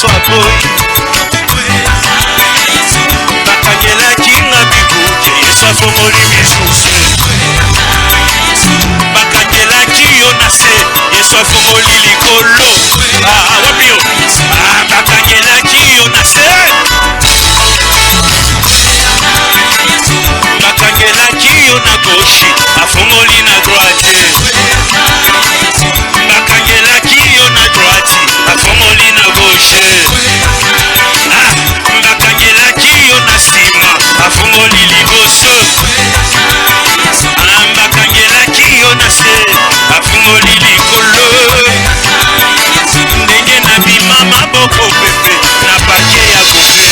nyonso aboyi bakangelaki nga bikuke Yesu afongoli misusu bakangelaki yo na se Yesu afongoli likolo wapi yo bakangelaki yo na se bakangelaki yo na gauche afongoli na droite bakangelaki yo na droite afongoli na gauche bakangelaki yo na nsima afongoli liboso bakangelaki yo na se afongoli likolo ndenge na bima maboko pepe na pake ya bufe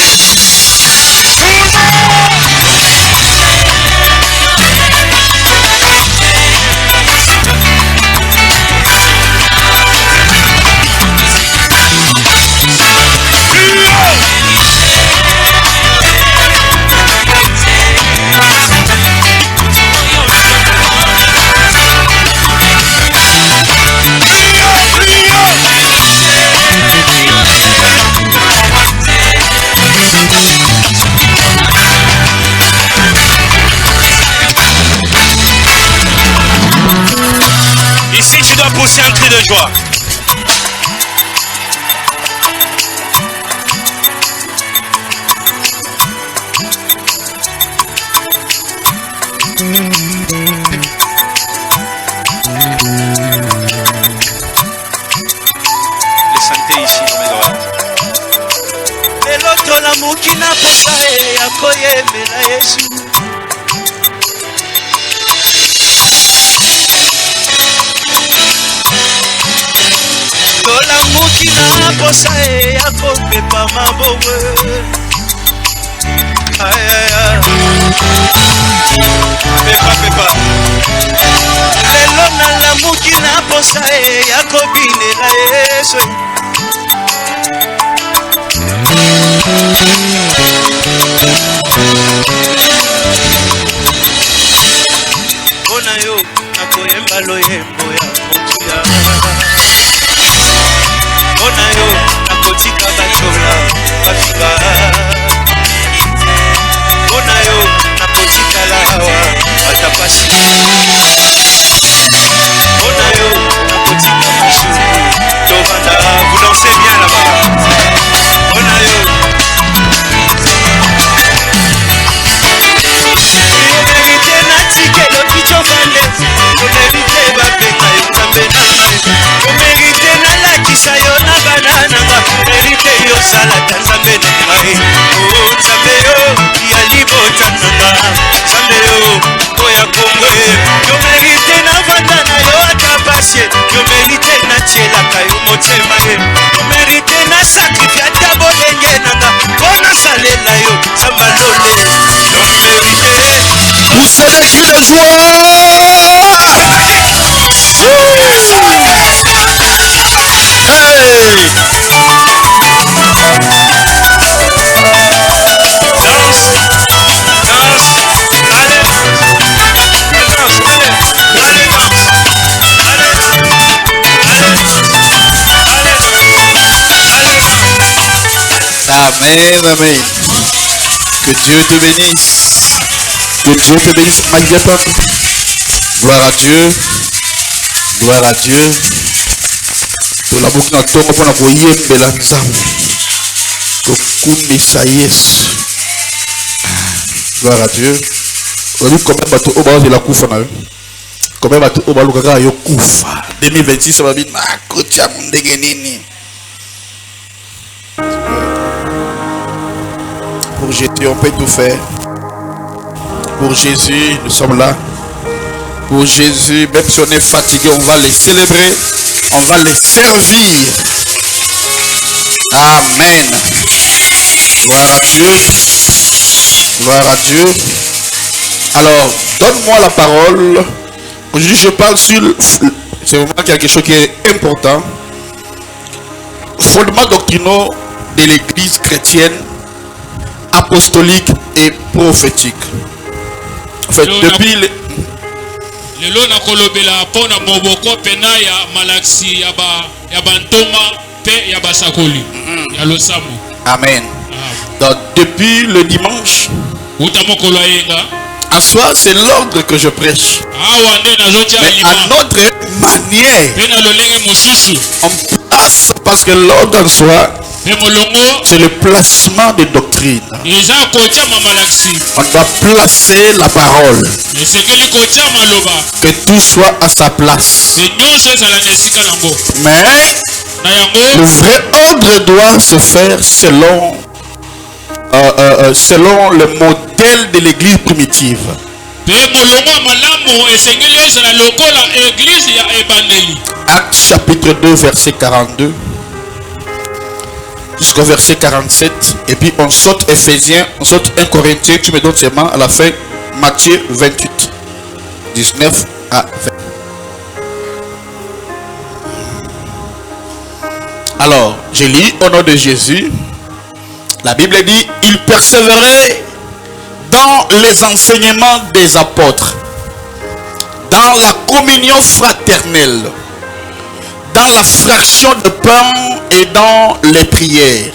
pousser un cri de joie. Les santé ici dans mes droits. Eloto la mukina posa ya koyemela Yesu. Tola mukina posa ya kopepa mabowe. Ay ay ay. Pepa. Lelo na la mukina posa ya kobinela Yesu. Bona yo nakoyemba loyembo ya mokia. Bona yo nakotika bachola bafika. Bona yo nakotika lawa batapasi. Bona yo nakotika mashuru tobanda vous dansez bien là-bas. Bona yo mérite natike lo kichofande mérite bapeka yo nzambe na ngai mérite nalakisa yo na banananga mérite yo salata nzambe na ngai o nzambe yo ya libota nanga nzambe yo oya kongwe yo mérite navanda na yo ata pasie yo mérite natielaka yo motema ye yo mérite nasakrifie ata bolenge nanga mpo nasalela yo nzamba lole yo mérite. Poussez les cris de joie. Amen, amen. Que Dieu te bénisse. Que Dieu te bénisse, Magnifique. Gloire à Dieu. Gloire à Dieu. Pour la boucle de pour la voyer Belanzam. Kokumisa Yesu. Gloire à Dieu. On dit combien de bateaux au bas de la Koufa. Combien de bateaux au bas de la Koufa. 2026, ça va bien. Makotia Mundegenini. Pour Jésus, on peut tout faire. Pour Jésus, nous sommes là. Pour Jésus, même si on est fatigué, on va les célébrer. On va les servir. Amen. Gloire à Dieu. Gloire à Dieu. Alors, donne-moi la parole. Aujourd'hui, je parle sur... C'est vraiment quelque chose qui est important. Fondements doctrinaux de l'église chrétienne, apostolique et prophétique. En fait, depuis le lelo na kolobela pona moboko pena ya malaksi ya bantoma pe ya basakoli ya losambo. Amen. Donc depuis le dimanche, Uta mokolo yenga. en soi, c'est l'ordre que je prêche. Awa nde nazotia Mais à lima. notre manière, Pe na lolenge mosusu. on place, parce que l'ordre en soi, Pe molongo c'est le placement des doctrines. eza kotia mamalakisi. On doit placer la parole, Esekeli kotia maloba. que tout soit à sa place. Pe nyonso ezala na esika nango. Mais Na le yango vrai ordre doit se faire selon le modèle de l'église primitive. pe molongo ya malamu esengeli ezala lokola eglize ya ebandeli. Actes chapitre 2 verset 42 jusqu'au verset 47. Et puis on saute Éphésiens, on saute 1 Corinthiens, tu me donnes seulement à la fin Matthieu 28 19 à 20. Alors, je lis au nom de Jésus. La Bible dit, il persévérait dans les enseignements des apôtres, dans la communion fraternelle, dans la fraction de pain et dans les prières.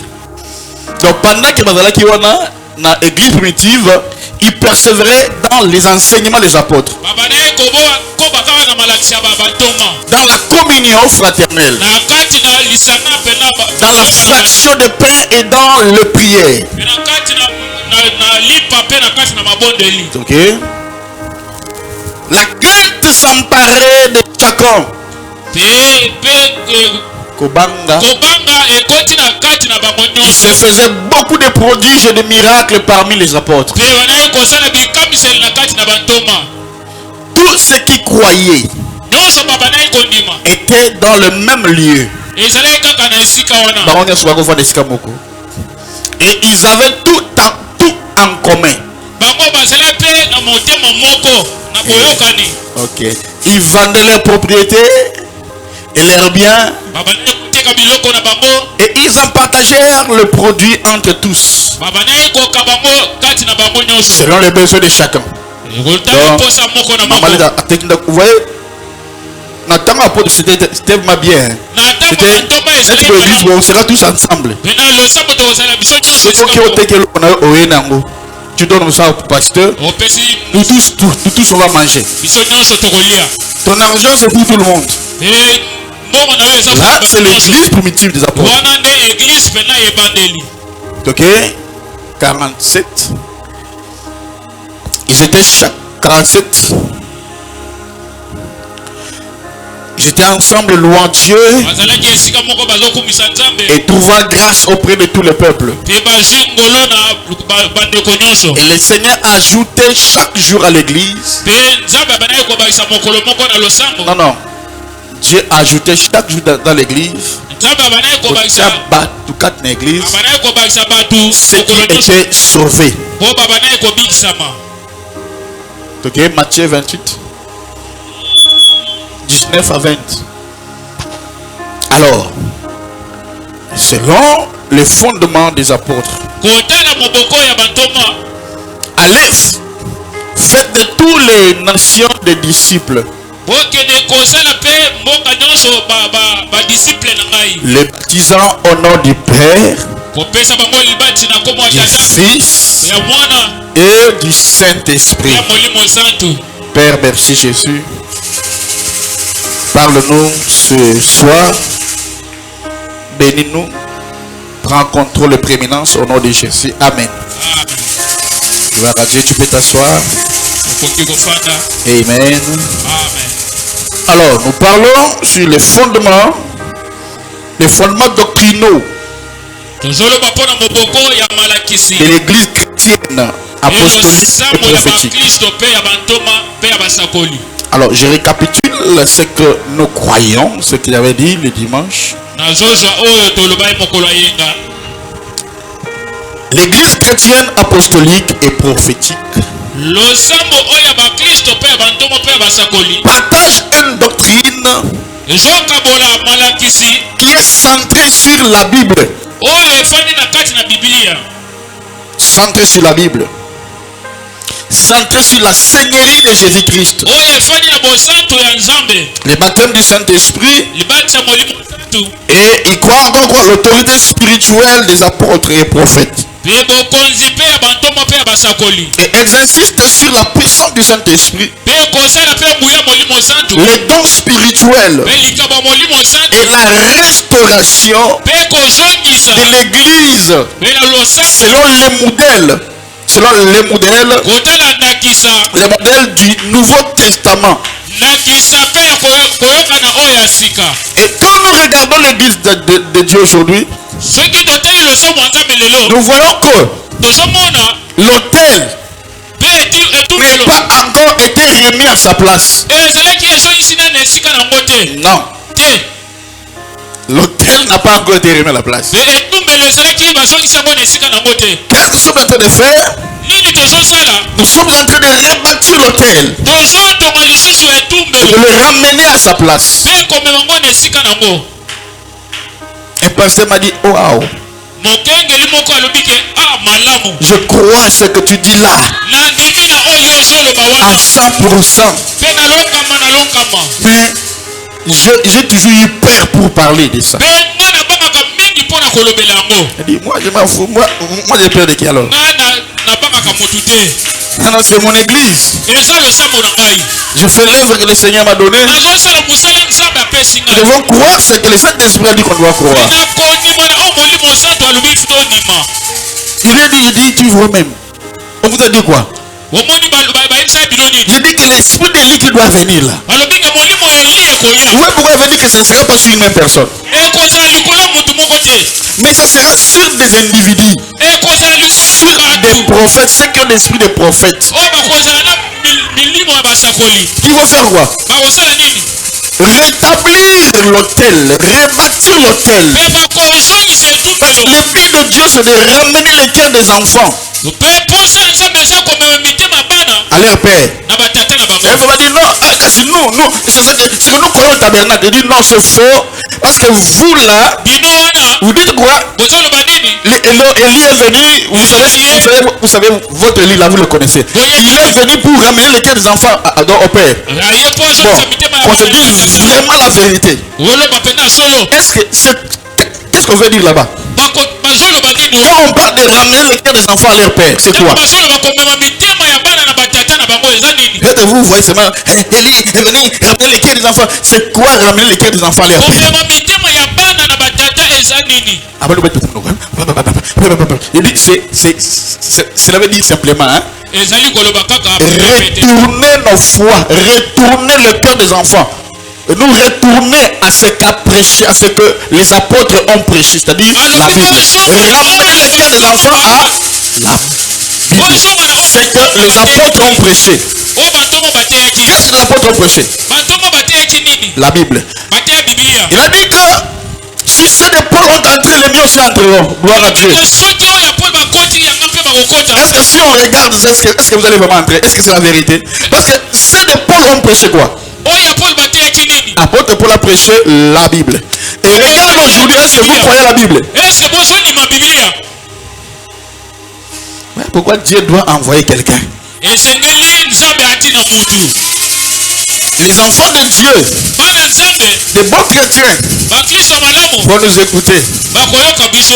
Donc pendant que Bazalaki wana na église primitive, il persévérait dans les enseignements des apôtres, Babanaye kobaka na malakisi ya babatoma. dans la communion fraternelle, Na kati na lisanga pena dans la fraction de pain et dans les prières. na kati na lipa pe na kati na mabondeli. Ok? La crainte s'emparait de chacun. Kobanga. Kobanga ekoti na kati na bango Il se nyonso. faisait beaucoup de prodiges et de miracles parmi les apôtres. Pe banaye kosala bikamiseli na kati na bantoma. Tous ceux qui croyaient Nyonso babanaye kondima. étaient dans le même lieu. Ezalaki kaka na esika wana. Bango nyonso bakovanda esika moko. Et ils avaient tout en commun. Bango bazala pe na motema moko na boyokani. Ok. Ils vendaient leurs propriétés et leurs biens. Babanaye koteka biloko na bango. Et ils en partagèrent le produit entre tous, Babanaye koka bango kati na bango nyonso. selon les besoins de chacun. Ekotaka posa moko na Maman, moko. vous voyez, Nathan apôtre, c'était vraiment bien. Na ntango C'était bantoma cette ezalaki église où malamu. on sera tous ensemble. Pena losambo tokozala biso nyonso C'est esika toi qui moko. ôté que l'on a au Enango. Tu donnes ça au pasteur. Opesi Nous tous on va manger. biso nyonso tokolia. Ton argent c'est pour tout le monde. E mbongo na yo eza Là pour c'est bato nyonso. l'église primitive des apôtres. Wana nde eglise pena ebandeli. Ok. 47. Ils étaient chaque 47. Ils étaient ensemble louant Dieu Bazalaki esika moko bazokumisa Nzambe. et trouvant grâce auprès de tout le peuple. Pe bazwi ngolo na bandeko nyonso. Et le Seigneur ajoutait chaque jour à l'église. Pe Nzambe abandaki kobakisa mokolo moko na losambo. Non. Dieu ajoutait chaque jour dans l'église. Nzambe abandaki kobakisa l'église. abandaki kobakisa bato Ceux qui mokolo nyonso. étaient sauvés. Po babandaki kobikisama. Ok, Matthieu 28. 19 à 20. Alors, selon les fondements des apôtres, Kotala moboko ya bantoma. allez, faites de toutes les nations des disciples, Bokende kosala pe mboka nyonso badisiple na ngai. les baptisant au nom du Père, Kopesa bango libati na komo ya du tata Fils ya mwana et du Saint-Esprit. ya molimo santu. Père, merci Jésus. Parle-nous ce soir. Bénis-nous. Prends contrôle et prééminence au nom de Jésus. Amen. Amen. Gloire à Dieu. Tu peux t'asseoir. Okoki kofanda. Amen. Amen. Alors, nous parlons sur les fondements doctrinaux Tozoloba mpona moboko ya malakisi. de l'église chrétienne, apostolique et Losambo ya prophétique. bakristo pe ya bantoma pe ya basakoli. Alors, je récapitule ce que nous croyons, ce qu'il avait dit le dimanche. Nazozwa oyo tolobai mokolo yenga. L'église chrétienne, apostolique et prophétique Losambo oyo ya bakristo pe ya bantoma pe ya basakoli. partage une doctrine Ezokabola malakisi qui est centrée sur la Bible. oyo efandi na kati na Biblia. Centrée sur la Bible. Centrée sur la Seigneurie de Jésus-Christ. Oyo efandi na bosantu ya Nzambe. Le baptême du Saint-Esprit Libati ya molimo santu. mosantu Et il croit encore quoi? L'autorité spirituelle des apôtres et prophètes. mpe bokonzi mpe ya bantomo mpe ya basakoli Et elles insistent sur la puissance du Saint-Esprit, mpe kosala mpe nguya molimo santu les dons spirituels mpe likambo ya molimo santu et la restauration mpe kozongisa de l'Église mpe na losambo selon les modèles kotala ndakisa les modèles du Nouveau Testament. ndakisa mpe ya koyokana oyo ya sika. Et quand nous regardons l'Église de Dieu aujourd'hui, soki totali losambo ya nzambe lelo nous voyons que tozomona l'autel mpe n'a etumbelo pas encore été remis à sa place. ezalaki ezongisi nano esika nango te Non, te l'autel n'a pas encore été remis à la place. mpe etumbelo ezalaki bazongisa yango na esika nango te. Qu'est-ce que nous sommes en train de faire? nini tozosala Nous sommes en train de rebâtir l'autel, tozotonga lisusu de etumbelo le ramener à sa place. mpe komema ngo na esika nango. Et pasteur m'a dit, oh, wow, mokengeli moko alobi ke malamu je crois ce que tu dis là nandimi na oyo ozoloba à wana 100%. mpe nalongama Mais j'ai toujours eu peur pour parler de ça. mpe nga nabangaka mingi mpo na kolobela yango. Il dit, moi je m'en fous, moi j'ai peur de qui alors? nga nabangaka motu te Non, non, c'est mon église. eza losambo na ngai Je fais l'œuvre que le Seigneur m'a donnée. nazosala mosala nzambe apesi Nous ngai devons croire ce que le Saint-Esprit a dit qu'on doit croire. nakondima na oyo molimo santo alobi tondima. Il dit, tu vous-même. On vous a dit quoi? omoni bayebisa bino nini J'ai dit que l'esprit d'Élie qui doit venir là. balobi ke molimo ya eli ekoya Vous voyez pourquoi il veut dire que ce ne sera pas sur une même personne. ekozala likolo ya motu moko te Mais ça sera sur des individus, ekozala likolo sur ya des batu prophètes, ceux qui ont l'esprit des prophètes. oyo bakozala na milimo ya basakoli Qui vont faire quoi? bakosala nini Rétablir l'autel, rebâtir l'autel. mpe bakozongisa Parce que etumbelo le but de Dieu, c'est de ramener les cœurs des enfants mpe mposa ya nzambe eza komema mitema bana à leur père. na batata na Et bango. vous m'avez dit non, c'est nous, c'est ça que nous croyons au tabernacle. Il dit non, c'est faux. Parce que vous là, bino wana vous dites quoi? bozoloba nini Élie est venu, vous savez, votre Élie là, vous le connaissez. Il est venu pour ramener les cœurs des enfants au père. aye mpo Bon, azongisa mitema ya qu'on se bana na dise batata vraiment la vérité. oloba mpena solo Qu'est-ce qu'on veut dire là-bas? bazoloba nini Quand on parle de ramener les cœurs des enfants à leur père, c'est quoi? bazoloba komema mitema ya bana na batata na bango eza nini Peut-être vous voyez seulement, Élie est venu ramener les cœurs des enfants. C'est quoi ramener les cœurs des enfants à leur père? komema mitema ya bana na batata eza nini. Il dit, cela veut dire simplement, hein, ezali koloba kaka retourner nos foi, retourner le cœur des enfants. Et nous retourner à ce qu'a prêché, à ce que les apôtres ont prêché, c'est-à-dire la Bible. Ramener le cœur des enfants à la Bible. C'est que les apôtres ont prêché. oyo bantongo bateyaki Qu'est-ce que les apôtres ont prêché? bantongo bateyaki nini La Bible. bateya bibilia Il a dit que si ceux de Paul ont entré, les miens aussi entreront. Gloire à Dieu. soki oyo ya pole bakoti yanga mpe bakokota. Est-ce que si on regarde, est-ce que vous allez vraiment entrer? Est-ce que c'est la vérité? Parce que ceux de Paul ont prêché quoi? oyo ya pole bateyaki nini Apôtre Paul a prêché la Bible. Et regarde aujourd'hui, est-ce que vous croyez à la Bible? eske bozondima bibilia Ouais, pourquoi Dieu doit envoyer quelqu'un? esengeli nzambe atina mutu Les enfants de Dieu, bana nzambe des bons chrétiens, bakristo malamu vont nous écouter. bakoyoka biso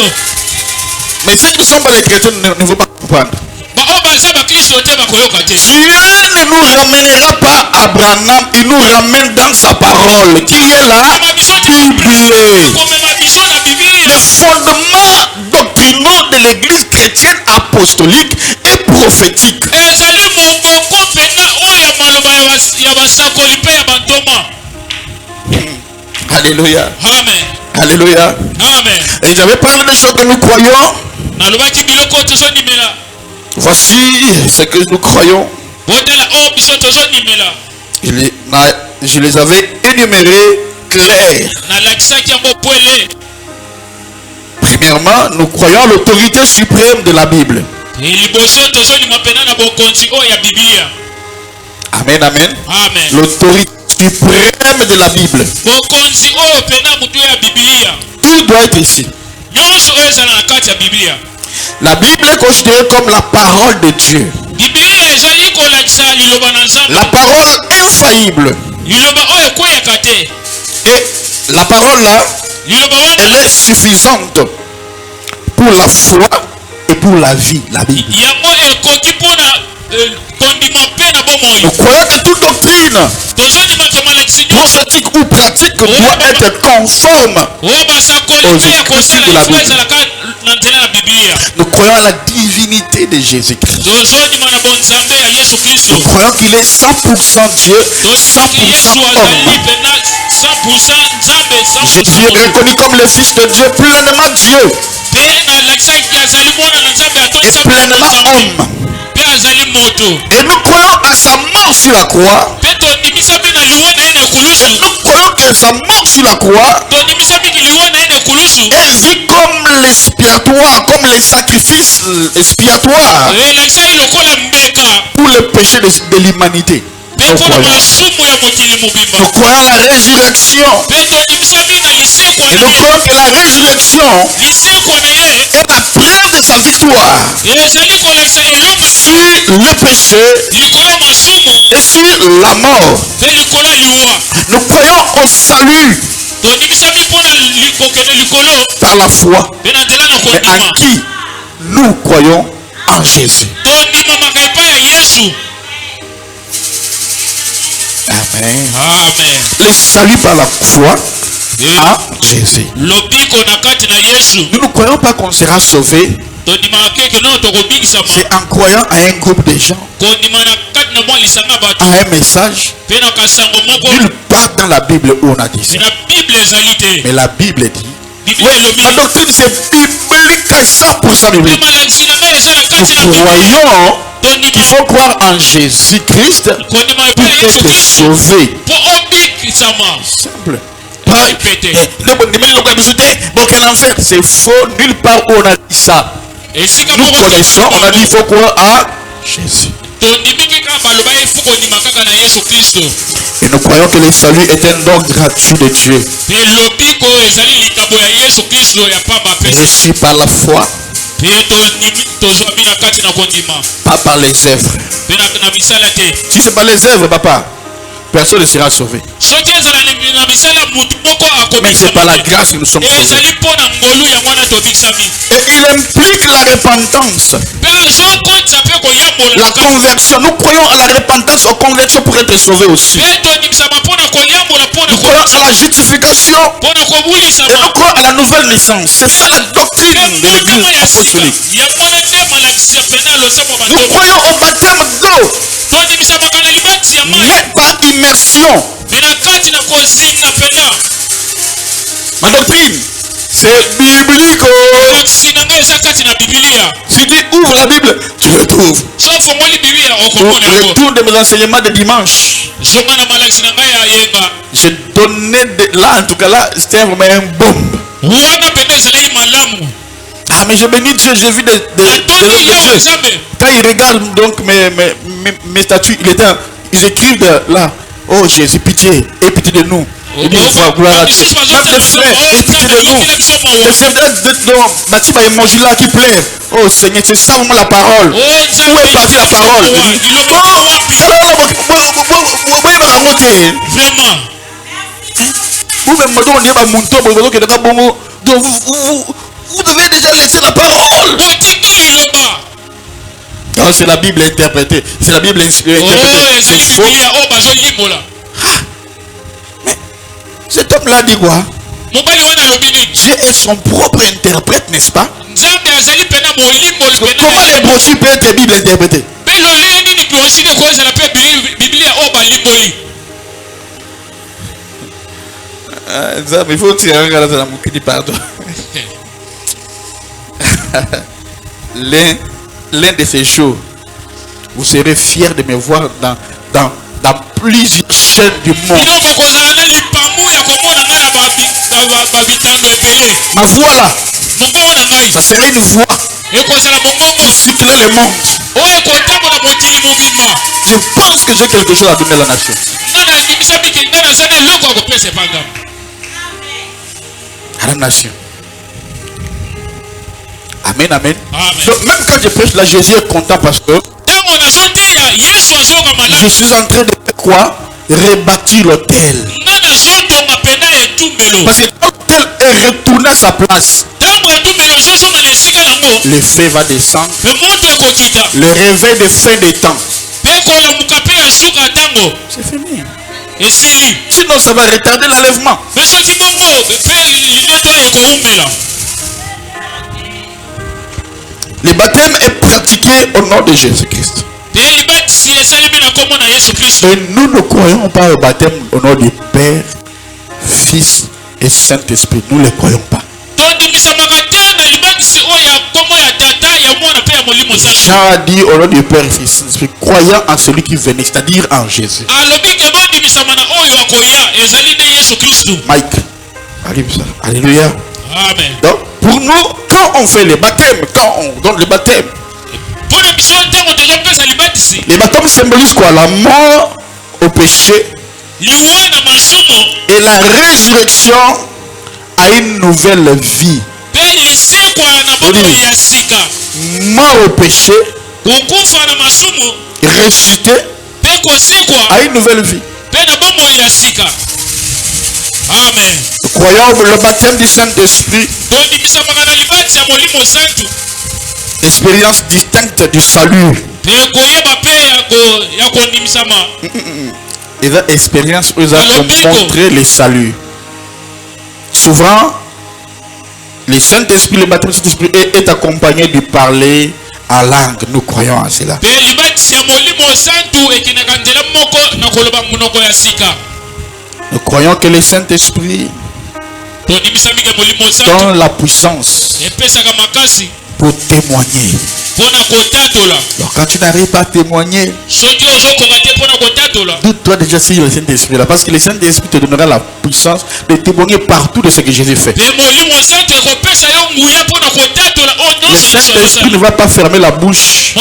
Mais ceux qui ne sont pas des chrétiens ne vont pas comprendre. baoyo baza bakristo te bakoyoka te. Dieu ne nous ramènera pas à Abraham, il nous ramène dans sa parole, qui est la Bible. komema biso na bibilia Les fondements doctrinaux de l'église chrétienne apostolique et prophétique. ezali moboko mpena oyo ya maloba ya basakoli mpe ya bantoma. Alléluia. Amen. Alléluia. Amen. Et j'avais parlé des choses que nous croyons. nalobaki biloko oyo tozondimela Voici ce que nous croyons. botala oyo biso tozondimela Je les avais énumérés clairs. nalakisaki yango pwele. Premièrement, nous croyons à l'autorité suprême de la Bible. liboso tozondima mpena na bokonzi oyo ya bibilia. Amen, amen. Amen. L'autorité suprême de la Bible. bokonzi oyo mpena motu ya bibilia Tout doit être ici. nyonso oyo ezala na kati ya bibilia. La Bible est considérée comme la parole de Dieu. bibilia ezali kolakisa liloba na nzambe, La parole infaillible. liloba oyo ekweyaka te. Et la parole là, Elle est suffisante pour la foi et pour la vie, la Bible. Nous croyons que toute doctrine prophétique ou pratique doit être conforme aux écritures de la Bible. Nous croyons à la divinité de Jésus-Christ. Nous croyons qu'il est 100% Dieu, 100% homme. Jésus est reconnu comme le Fils de Dieu, pleinement Dieu et pleinement homme. Et nous croyons à sa mort sur la croix. Et nous croyons que sa mort sur la croix est vu comme l'expiatoire, comme les sacrifices expiatoires pour le péché de l'humanité. Nous croyons à la résurrection. Et nous croyons que la résurrection est la preuve de sa victoire sur le péché et sur la mort. Nous croyons au salut par la foi. Mais en qui nous croyons? En Jésus. Amen. Amen. Le salut par la foi en Jésus. Nous ne croyons pas qu'on sera sauvé. C'est en croyant à un groupe de gens, à un message. Nulle part dans la Bible où on a dit ça. Mais la Bible dit, oui, la doctrine c'est biblique, 100% biblique. Nous croyons qu'il faut croire en Jésus-Christ pour être sauvé. Simple. C'est faux, nulle part où on a dit ça. Nous connaissons, on a dit il faut croire à Jésus. Et nous croyons que le salut est un don gratuit de Dieu. Reçu par la foi, pas par les œuvres. Si c'est par les œuvres, papa, personne ne sera sauvé. Mais c'est par la grâce que nous sommes sauvés. Et il implique la repentance, la conversion. Nous croyons à la repentance, aux conversions pour être sauvés aussi. Nous croyons à la justification et nous croyons à la nouvelle naissance. C'est ça la doctrine de l'église apostolique. Nous croyons au baptême d'eau, mais par immersion. Ma doctrine, c'est biblique. Si tu ouvres la Bible, tu le trouves. Retour de mes enseignements de dimanche. J'ai donné là, en tout cas là, c'était vraiment un bombe. Ah, mais je bénis Dieu, j'ai vu des hommes de Dieu. Quand ils regardent donc mes statuts, ils écrivent là, oh Jésus, pitié, aie pitié de nous. Et bien, gloire à Dieu. Même les frères, aie pitié de nous. Les frères Matiba et Mojula qui pleurent. Oh Seigneur, c'est ça vraiment la parole. Où est partie la parole? Vraiment. Vous devez déjà laisser la parole. Non, c'est la Bible interprétée. C'est la Bible interprétée. C'est faux. Mais cet homme-là dit quoi? Dieu est son propre interprète, n'est-ce pas? Comment les brochures peuvent être Bible interprétée? Il faut tirer un gars dans la mouquine, pardon. L'un de ces jours, vous serez fiers de me voir dans plusieurs chaînes du monde. Ma voix là, ça sera une voix pour circuler le monde. Je pense que j'ai quelque chose à donner à la nation. À la nation. Amen, amen. Donc même quand je prêche là, Jésus est content parce que je suis en train de faire quoi? Rebâtir l'autel. Parce que l'autel est retourné à sa place, le feu va descendre. Le réveil de fin des temps. C'est fini. Sinon, ça va retarder l'enlèvement. Le baptême est pratiqué au nom de Jésus-Christ. Et nous ne croyons pas au baptême au nom du Père, Fils et Saint-Esprit. Nous ne le croyons pas. Jean a dit au nom du Père, Fils et Saint-Esprit, croyant en celui qui venait, c'est-à-dire en Jésus. Mike, alléluia. Amen. Donc, pour nous, quand on fait le baptême, quand on donne le baptême, le baptême symbolise quoi? La mort au péché et la résurrection à une nouvelle vie. Mort au péché, ressuscité à une nouvelle vie. Amen. Nous croyons le baptême du Saint-Esprit, l'expérience distincte du salut. Et l'expérience où ils ont montré le salut. Souvent, le Saint-Esprit, le baptême du Saint-Esprit est accompagné du parler en langue. Nous croyons à cela. Nous croyons que le Saint-Esprit donne la puissance pour témoigner. Alors quand tu n'arrives pas à témoigner, doute-toi déjà sur le Saint-Esprit là, parce que le Saint-Esprit te donnera la puissance de témoigner partout de ce que Jésus fait. Le Saint-Esprit ne va pas fermer la bouche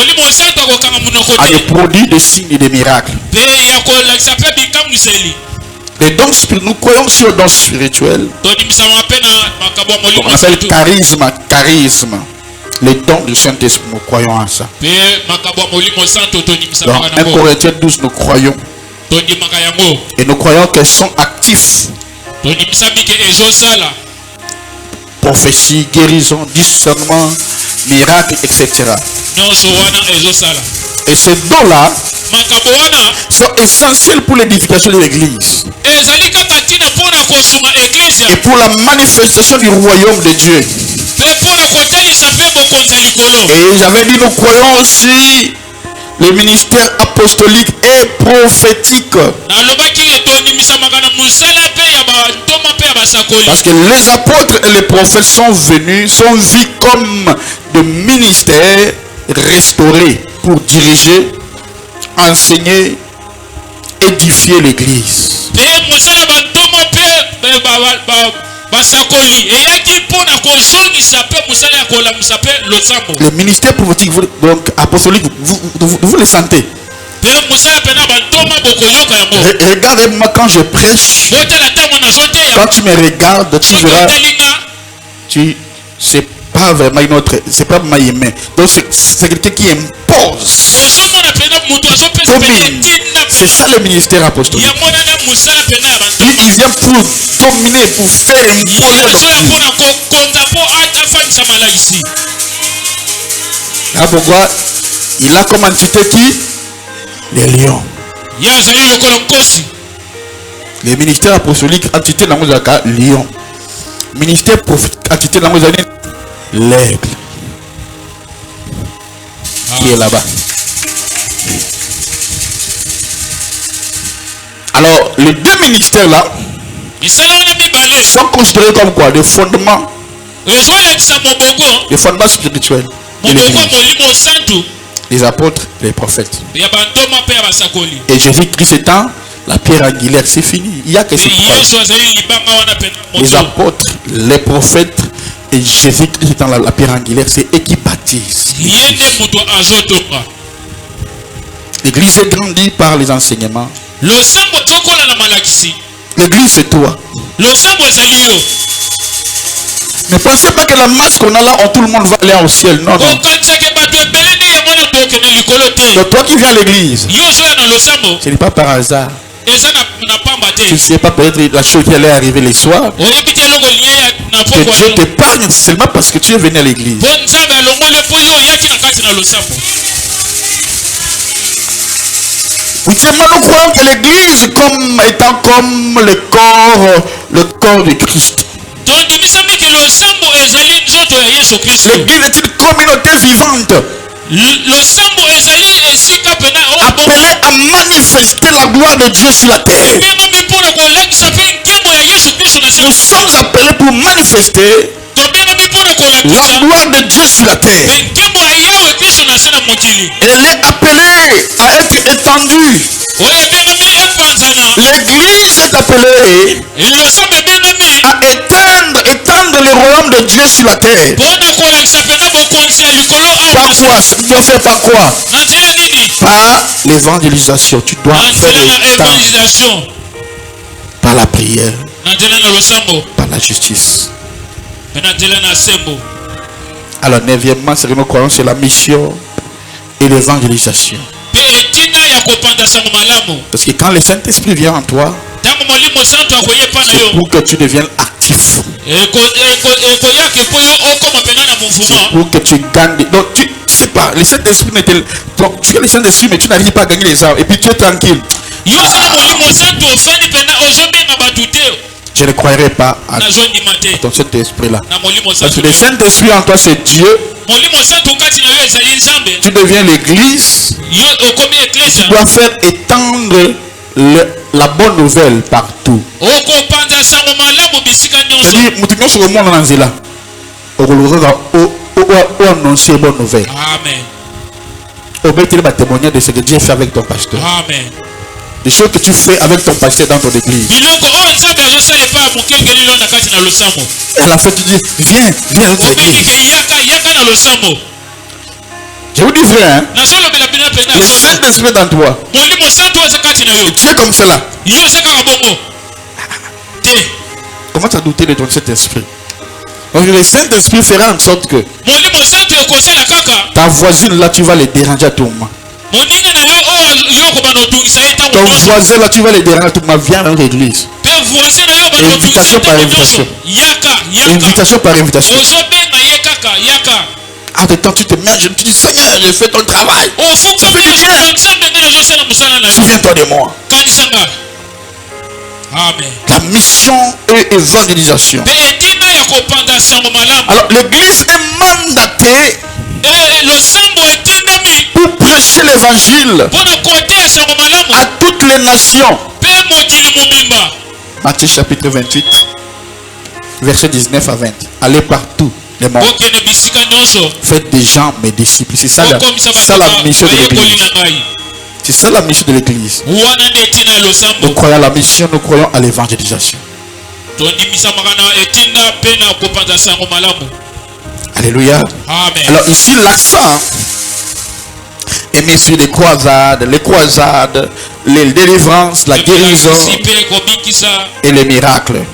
à des produits, des signes et des miracles. Les dons spirituels, nous croyons sur les dons spirituels. On appelle charisme. Les dons du Saint-Esprit, nous croyons à ça. Dans 1 Corinthiens 12, nous croyons. Et nous croyons qu'elles sont actifs. Prophétie, guérison, discernement, miracle, etc. Et ces dons-là sont essentiels pour l'édification de l'église et pour la manifestation du royaume de Dieu. Et j'avais dit, nous croyons aussi le ministère apostolique et prophétique. Parce que les apôtres et les prophètes sont venus, sont vus comme des ministères restaurés pour diriger, enseigner, édifier l'église. Le ministère prophétique, donc apostolique, vous le sentez. Regarde-moi quand je prêche. Quand tu me regardes, tu verras. C'est pas vraiment une autre. C'est pas ma main. Donc c'est quelqu'un qui impose. C'est ça le ministère apostolique. Il vient pour dominer, pour faire imposer l'Église. Là pourquoi il a comme entité qui? Les lions. Le ministère apostolique, entité dans le lion. Ministère prophétique, entité dans le l'aigle. Qui est là-bas. Alors, les deux ministères-là sont considérés comme quoi? Des fondements. Des fondements spirituels. Les apôtres, les prophètes. Et Jésus-Christ étant la pierre angulaire, c'est fini. Il n'y a que ces trois. Les apôtres, les prophètes et Jésus-Christ étant la pierre angulaire, c'est eux qui baptisent. L'église est grandie par les enseignements. L'église c'est toi. Ne pensez pas que la masse qu'on a là, tout le monde va aller au ciel. Non, non. Donc toi qui viens à l'église, ce n'est pas par hasard. Tu ne sais pas peut-être la chose qui allait arriver les soirs. Que Dieu t'épargne seulement parce que tu es venu à l'église. Huitièmement, nous croyons que l'église comme étant comme le corps de Christ. L'église est une communauté vivante. Appelée à manifester la gloire de Dieu sur la terre. Nous sommes appelés pour manifester la gloire de Dieu sur la terre. Elle est appelée à être étendue. L'église est appelée à étendre le royaume de Dieu sur la terre. Par quoi? Tu dois faire par quoi? Par l'évangélisation. Tu dois faire l'évangélisation. Par la prière. Par la justice. Alors, neuvièmement, c'est que nous croyons c'est la mission et l'évangélisation. Parce que quand le Saint-Esprit vient en toi, c'est pour que tu deviennes actif. C'est pour que tu gagnes. Donc, tu sais pas, le Saint-Esprit n'était. Donc, tu es le Saint-Esprit, mais tu n'arrives pas à gagner les âmes. Et puis tu es tranquille. Je ne croirais pas à ton Saint-Esprit-là. Parce que le Saint-Esprit en toi, c'est Dieu. Tu deviens l'église. Tu dois faire étendre la bonne nouvelle partout. C'est-à-dire, nous sommes au monde en Zéla. Où annoncer une bonne nouvelle. Amen. Au fait, il va témoigner de ce que Dieu fait avec ton pasteur. Amen. Des choses que tu fais avec ton pasteur dans ton église. Et à la fin, tu dis, viens avec l'église. Je vous dis vrai, hein? Le Saint-Esprit dans toi. Tu es comme cela. Comment tu as douté de ton Saint-Esprit? Donc le Saint-Esprit fera en sorte que ta voisine là, tu vas les déranger à tout moment. Ton voisin là, tu vas les déranger à tout moment. Viens dans l'église. Invitation par invitation. Invitation par invitation. À des temps, tu te mets, tu dis Seigneur, je fais ton travail. Souviens-toi de moi. Amen. La mission et évangélisation. Alors l'église est mandatée pour prêcher l'évangile à toutes les nations. Matthieu chapitre 28, verset 19 à 20. Allez partout. Les mondes. Faites des gens mes disciples. C'est ça la mission de l'église. C'est ça la mission de l'église. Nous croyons à la mission, nous croyons à l'évangélisation. Alléluia. Amen. Alors ici l'accent est mis sur les croisades, les délivrances, la guérison et les miracles.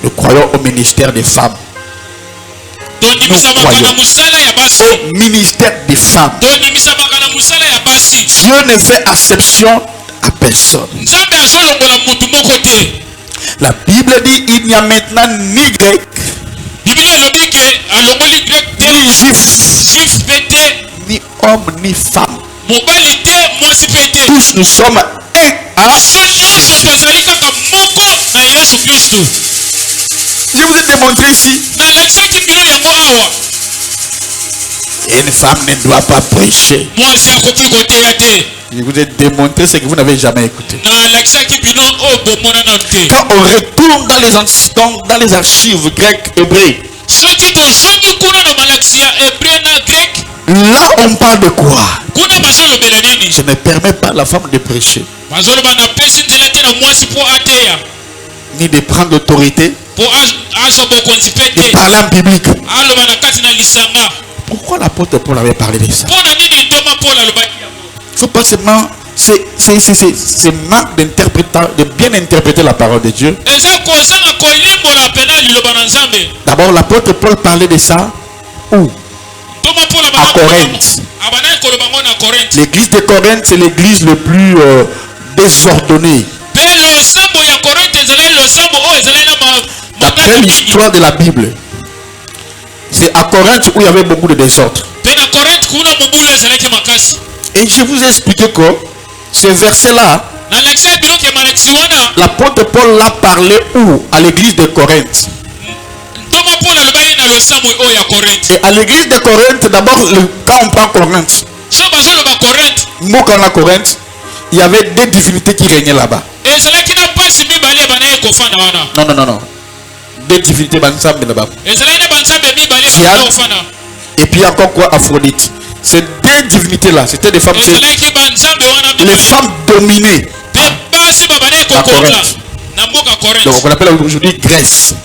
Nous croyons au ministère des femmes. Nous croyons au ministère des femmes. Dieu ne fait exception à personne. La Bible dit il n'y a maintenant ni grec, ni juif, ni homme, ni femme. Tous nous sommes un. Je vous ai démontré ici. Une femme ne doit pas prêcher. Je vous ai démontré ce que vous n'avez jamais écouté. Quand on retourne dans les archives grecques hébreux, là on parle de quoi? Je ne permets pas à la femme de prêcher, ni de prendre l'autorité, de parler en public. Pourquoi l'apôtre Paul avait parlé de ça? Il ne faut pas seulement c'est marque de bien interpréter la parole de Dieu. D'abord l'apôtre Paul parlait de ça où? À Corinthe. L'église de Corinthe, c'est l'église le plus Quelle histoire de la Bible. C'est à Corinthe où il y avait beaucoup de désordre. Et je vous ai expliqué que ce verset-là, l'apôtre Paul l'a parlé où? À l'église de Corinthe. Et à l'église de Corinthe, d'abord, quand on prend Corinthe, il y avait des divinités qui régnaient là-bas. Non. Des divinités là-bas. Et puis encore quoi? Aphrodite. Ces deux divinités-là, c'était des femmes. Les femmes dominées à Corinthe. Donc on appelle aujourd'hui Grèce.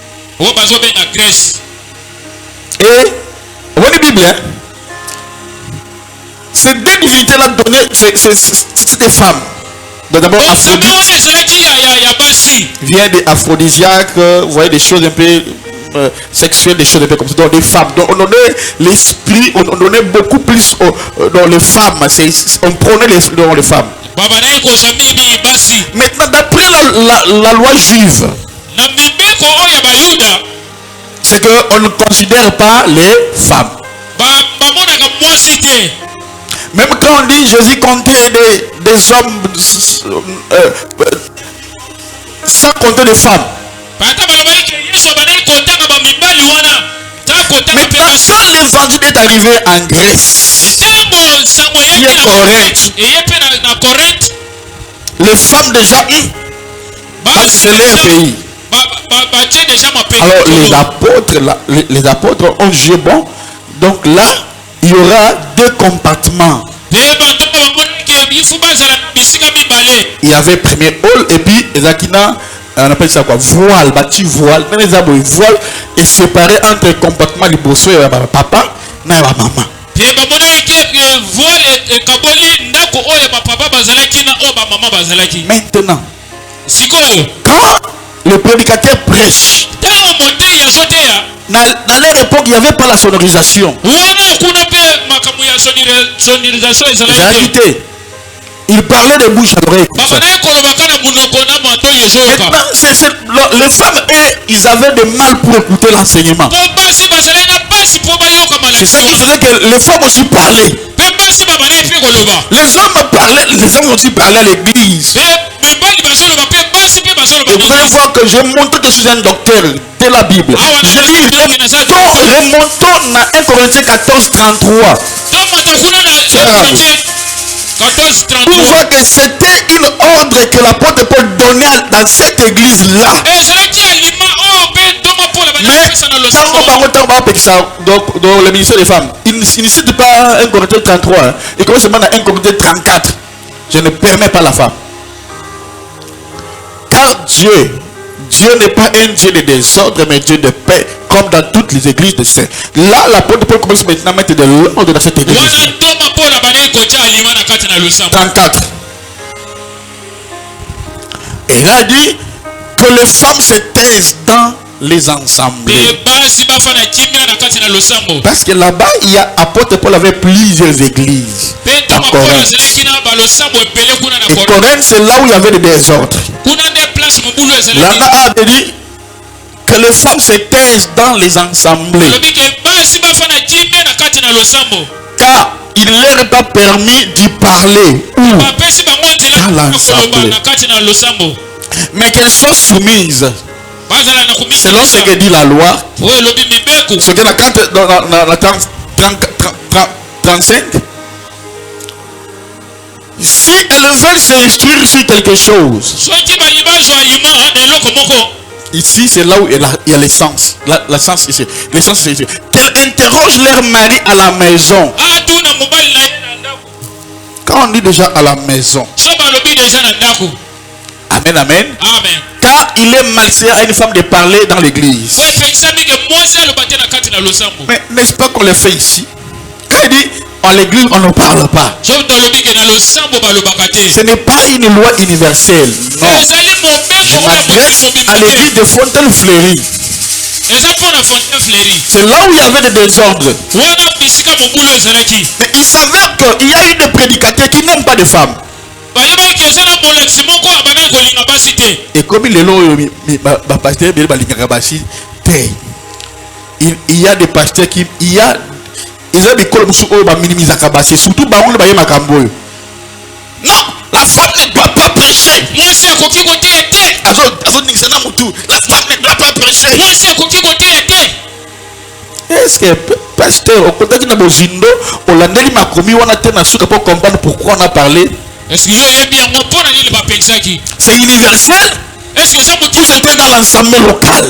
Et on voit les Bibles, hein? Ces deux divinités-là donnaient, c'est des femmes. Donc d'abord Aphrodite vient des aphrodisiaques, vous voyez, des choses un peu sexuelles, des choses un peu comme ça, donc des femmes. Donc on donnait l'esprit, on donnait beaucoup plus dans les femmes, on prenait dans les femmes. Maintenant d'après la loi juive, c'est qu'on ne considère pas les femmes. Même quand on dit Jésus comptait des hommes sans compter les femmes. Mais quand l'évangile est arrivé en Grèce, qui est Corinthe, les femmes déjà, c'est leur pays. Alors les apôtres ont jugé bon. Donc là, il y aura deux compartiments. Il y avait premier hall et puis Ezakina, on appelle ça quoi? Voile, bâti voile. Voile est séparé entre le compartiment du bossu et papa et la maman. Maintenant, quand le prédicateur prêche, dans leur époque, il n'y avait pas la sonorisation. J'ai agité. Il parlait de bouche à l'oreille. Les femmes, ils avaient de mal pour écouter l'enseignement. C'est ça qui faisait que les femmes aussi parlaient. Les hommes parlaient, les hommes aussi parlaient à l'église. Et vous allez voir que je montre que je suis un docteur de la Bible. Je lis, remontons à 1 Corinthiens 14, 33. On voit que c'était une ordre que l'apôtre Paul donnait dans cette église-là. Mais dans le ministère des femmes, il ne cite pas 1 Corinthiens 33. Il commence seulement à 1 Corinthiens 34. Je ne permets pas la femme. Car Dieu n'est pas un Dieu de désordre, mais Dieu de paix, comme dans toutes les églises de saints. Là, l'apôtre Paul commence maintenant à mettre de l'ordre dans cette église. 34. Et il a dit que les femmes se taisent dans les assemblées. Parce que là-bas, il y a apôtre Paul avait plusieurs églises. Dans Corinthe. Et Corinthe, c'est là où il y avait des désordres. Là, a dit que les femmes se taisent dans les assemblées. Car il ne leur est pas permis d'y parler. Dans l'assemblée. Mais qu'elles soient soumises. Selon ce que dit la loi. Ce que dans la 35. Si elles veulent s'instruire sur quelque chose. Ici, c'est là où il y a l'essence. L'essence ici. L'essence c'est ici. Qu'elles interrogent leur mari à la maison. Quand on dit déjà à la maison. Amen, amen. Car il est malsain à une femme de parler dans l'église. Mais n'est-ce pas qu'on le fait ici? Quand il dit en l'église on ne parle pas. Ce n'est pas une loi universelle. Non. Je m'adresse à l'église de Fontaine-Fleury. C'est là où il y avait des désordres. Mais il s'avère qu'il y a une prédicateur qui n'aime pas de femmes. Et comme il est là, il y a des pasteurs qui ils ont des cols minimiser kabasi surtout baron ba makambo. Non, la femme ne doit pas prêcher. La femme ne doit pas prêcher. Est-ce que pasteur au côté de Bozindo, on l'a dit ma commis on a tenu à pour comprendre pourquoi on a parlé. Est-ce que c'est universel? Est-ce que ça vous dit c'était dans l'ensemble local?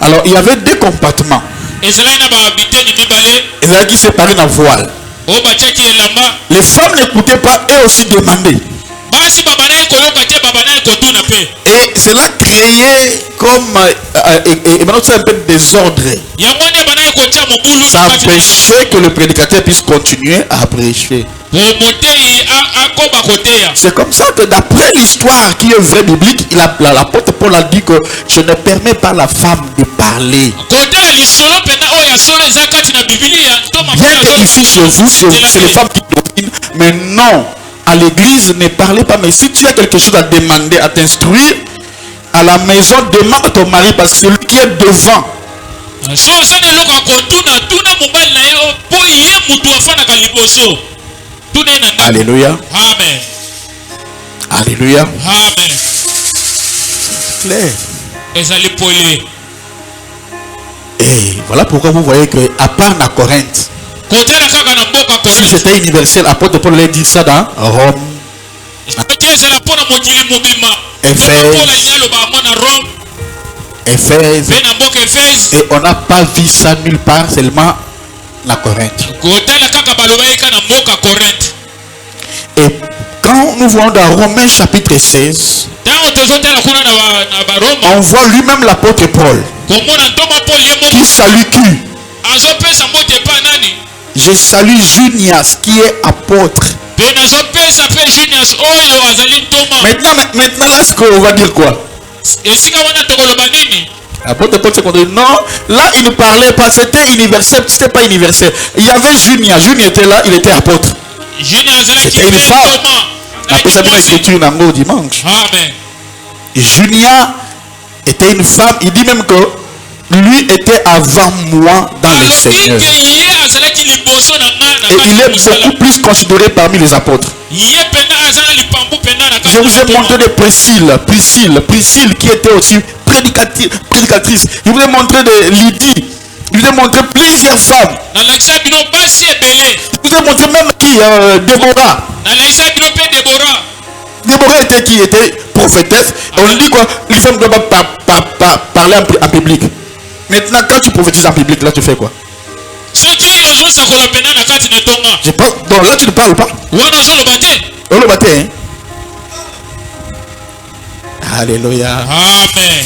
Alors il y avait deux compartiments. Et là qui séparent la voile. Les femmes n'écoutaient pas et aussi demandaient. Et cela créait comme un peu de désordre. Ça empêchait que le prédicateur puisse continuer à prêcher. C'est comme ça que d'après l'histoire qui est vraie biblique, l'apôtre Paul a dit que je ne permets pas à la femme de parler. Bien que ici chez vous, c'est les femmes qui dominent, mais non, à l'église ne parlez pas. Mais si tu as quelque chose à demander, à t'instruire, à la maison, demande à ton mari parce que c'est lui qui est devant. Alléluia. Amen. Alléluia. Amen. Clair. Et voilà pourquoi vous voyez que à part la Corinthe, si c'était universel, apôtre Paul a dit ça dans Rome, Éphèse, et on n'a pas vu ça nulle part, seulement la Corinthe. Et quand nous voyons dans Romains chapitre 16, on voit lui-même l'apôtre Paul qui salue qui? Je salue Junias qui est apôtre. Maintenant là, ce qu'on va dire quoi? Apôtre Paul se dit non, là il ne parlait pas, c'était universel, c'était pas universel. Il y avait Junias, Junias était là, il était apôtre. C'était une femme. Après ça, l'écriture dans dimanche. Amen. Junia était une femme. Il dit même que lui était avant moi dans le Seigneur. Et il est beaucoup plus considéré parmi les apôtres. Je vous ai montré de Priscille qui était aussi prédicatrice. Je vous ai montré de Lydie. Je vous ai montré plusieurs femmes. Je vous ai montré même qui Déborah. Déborah était qui? Était prophétesse. On dit quoi? Les femmes ne doivent pas parler en public. Maintenant, quand tu prophétises en public, là tu fais quoi? Je parle, bon, là tu ne parles pas. On le battait, hein? Alléluia. Amen.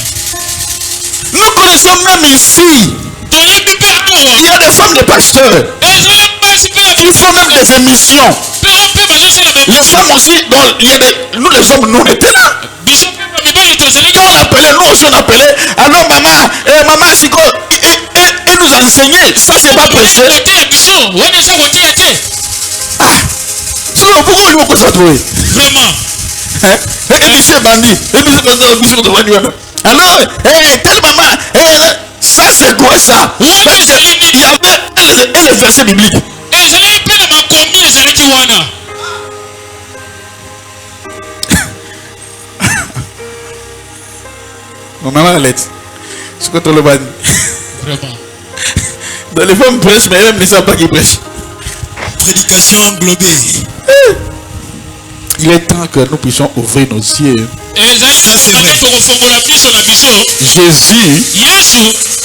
Nous connaissons même ici. Il y a des femmes de pasteurs. Ils font même des émissions. Les femmes aussi, donc, nous les hommes, nous on était là. Quand on appelait, nous aussi on appelait. Alors maman, c'est quoi? Et nous enseigner. Ça c'est pas prêcher. Ah, pourquoi on lui ça trouver? Vraiment. Émission bandit. Alors, telle maman, ça c'est quoi ça? Il y avait les versets bibliques. Mon maman Alette, c'est quoi ton le bandit? Vraiment. Dans les femmes prêchent, mais même ne savent pas qu'ils prêchent. Prédication englobée. Il est temps que nous puissions ouvrir nos yeux. Jésus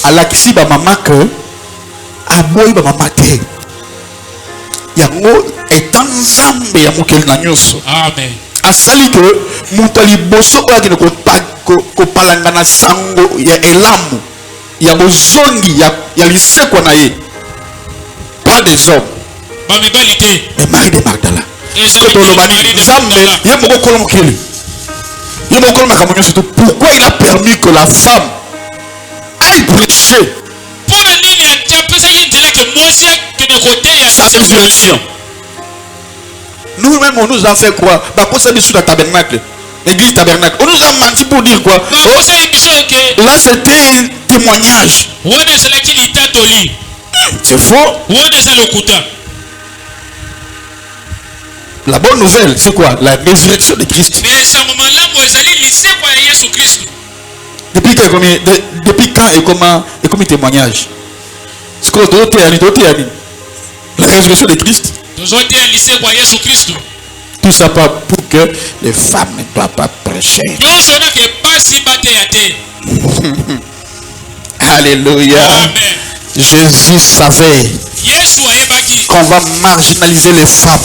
a l'accès à maman que a boy ba maman te. Yango étant zambe ya mokel na nyoso. Amen. Asali que mutali boso oya ki ko palanga na sango ya elamu ya bozongi ya lisekwa na ye. Pas des hommes. Mais Marie de Magdala. Pourquoi il a permis que la femme aille prêcher? sa version. Nous-mêmes, on nous a fait quoi? Pour ça, sous la tabernacle. L'église tabernacle. On nous a menti pour dire quoi? Là, c'était un témoignage. C'est faux. La bonne nouvelle, c'est quoi? La résurrection de Christ. Depuis quand et comment témoignage? C'est quoi? La résurrection de Christ. Tout ça pour que les femmes ne doivent pas prêcher. Alléluia. Amen. Jésus savait qu'on va marginaliser les femmes.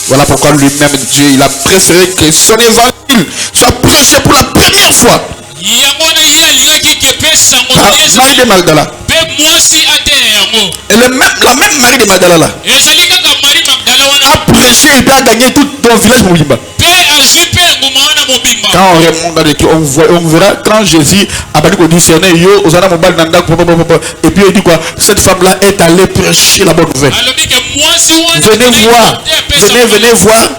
Voilà pourquoi lui-même Dieu, il a préféré que son évangile soit prêché pour la première fois par Marie de Magdala. Et la même Marie de Magdala là a prêché et a gagné tout ton village Moulimba. Quand on remonte dans l'écrit, on verra quand Jésus a discerné et puis il dit quoi? Cette femme-là est allée prêcher la bonne nouvelle. Venez voir. Venez voir.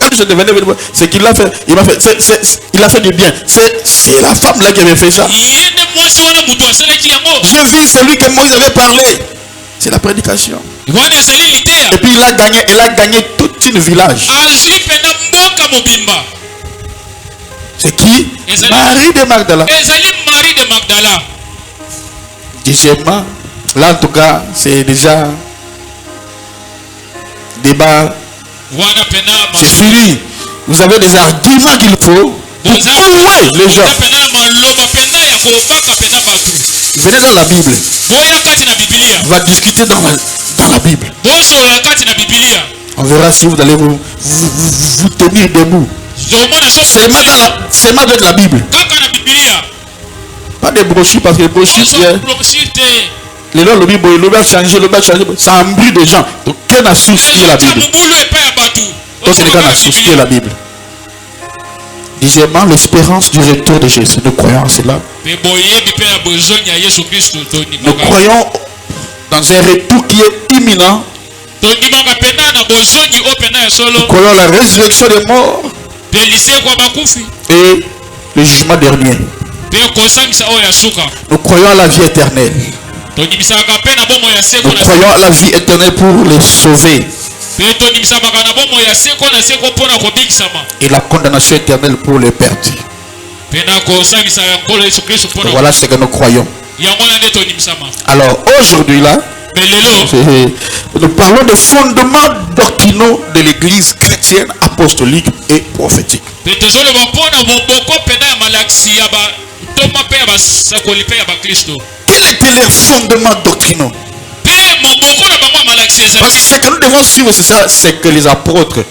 Quand je venais voir, c'est qu'il a fait. Il a fait du bien. C'est la femme là qui avait fait ça. J'ai vu celui que Moïse avait parlé. C'est la prédication. Et puis il a gagné tout un village. C'est qui? Marie de Magdala. Deuxièmement, là en tout cas, c'est déjà débat. C'est fini. Vous avez des arguments qu'il faut pour clouer les gens. Venez dans la Bible. On va discuter dans la Bible. On verra si vous allez vous tenir debout. C'est mal de la Bible. Pas des brochures parce que les brochures, les lois, le Bible a changé, ça embrouille des gens. Donc, quel a souscrit la Bible? Donc, quelqu'un a souscrit la Bible. Deuxièmement, l'espérance du retour de Jésus. Nous croyons en cela. Nous croyons dans un retour qui est imminent. Nous croyons la résurrection des morts et le jugement dernier. Nous croyons à la vie éternelle. Nous croyons à la vie éternelle pour les sauver. Et la condamnation éternelle pour les perdus. Voilà ce que nous croyons. Alors aujourd'hui là, nous parlons des fondements doctrinaux de l'église chrétienne, apostolique et prophétique. Quels étaient les fondements doctrinaux? Parce que ce que nous devons suivre, c'est ça, c'est que les apôtres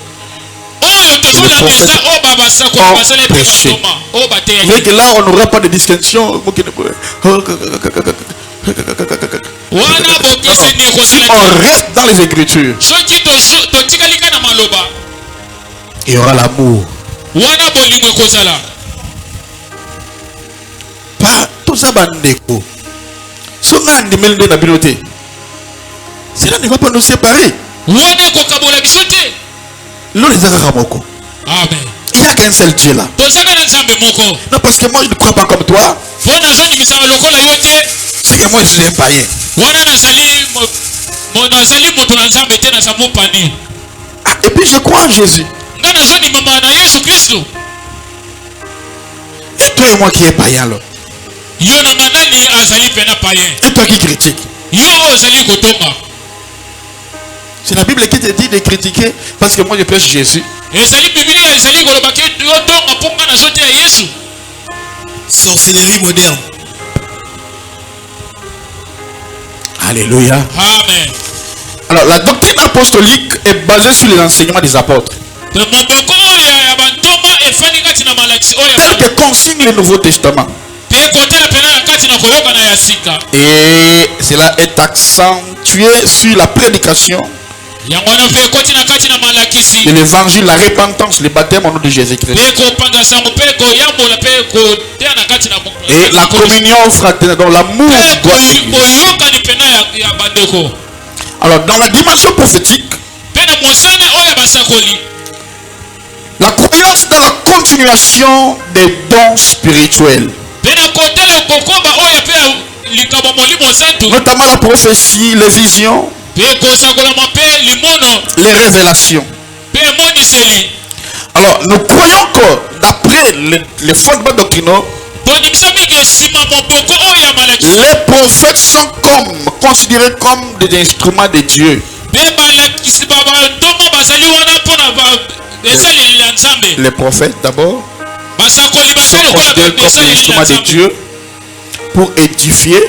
et que là on n'aura pas de distinction. Si on reste dans les Écritures, il y aura l'amour. Pas tout ça bandeko. Cela ne va pas nous séparer. Il n'y a qu'un seul Dieu là. Non, parce que moi je ne crois pas comme toi. C'est que moi je suis un païen. Et puis je crois en Jésus. Et toi et moi qui es païen là. Et toi qui critique. C'est la Bible qui te dit de critiquer parce que moi je prêche Jésus. Sorcellerie moderne. Alléluia. Amen. Alors la doctrine apostolique est basée sur les enseignements des apôtres. Tel que consigne le Nouveau Testament. Et cela est accentué sur la prédication de l'évangile, la repentance, le baptême au nom de Jésus-Christ. Et la communion fraternelle, donc l'amour doit suivre. ya bandeko. Alors, dans la dimension prophétique, Pe na mosala oyo basakoli. la croyance dans la continuation des dons spirituels, Pe na kotela kokoba oyo pe likaba molimo santu. notamment la prophétie, les visions, Pe kosakolama pe limono. les révélations. Pe moniseli. Alors, nous croyons que d'après les fondements doctrinaux, Tondimisa mingi esima moboko oyo ya malakisi. les prophètes sont considérés comme des instruments de Dieu. Pe balakisi bantomo bazali wana mpona esaleli ya nzambe. Les prophètes d'abord Basakoli sont bazali lokola considérés comme des esaleli ya instruments de nzambe. Dieu pour édifier,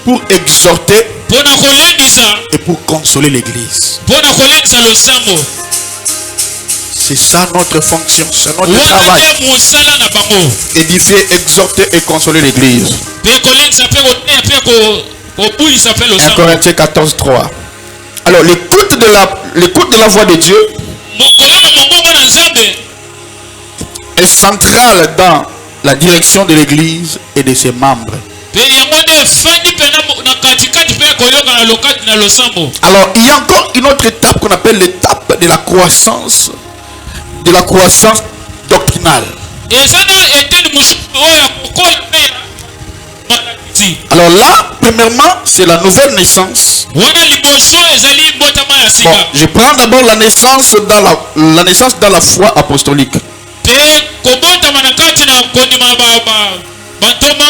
pour exhorter Mpona kolendisa. et pour consoler l'Église. Mpona kolendisa losambo. C'est ça notre fonction, c'est notre Wana travail. te mosala na bango. Édifier, exhorter et consoler l'Église. Pe kolendisa pe koteya pe kobulisa pe 1 losambo. Corinthiens 14, 3. Alors, l'écoute de la voix de Dieu Koyeba mongomba na nzambe est centrale dans la direction de l'Église et de ses membres. pe yango nde efandi mpe na katikati mpe ya koyoka na lokati na losambo. Alors, il y a encore une autre étape qu'on appelle l'étape de la croissance doctrinale. eza na eteni mosusu oyo ya kokola mpe ya malakisi. Alors là, premièrement, c'est la nouvelle naissance. Wana liboso ezali mbotama ya Bon, sika. je prends d'abord la naissance dans la foi apostolique. Pe kobotama na kati na kondima bantoma.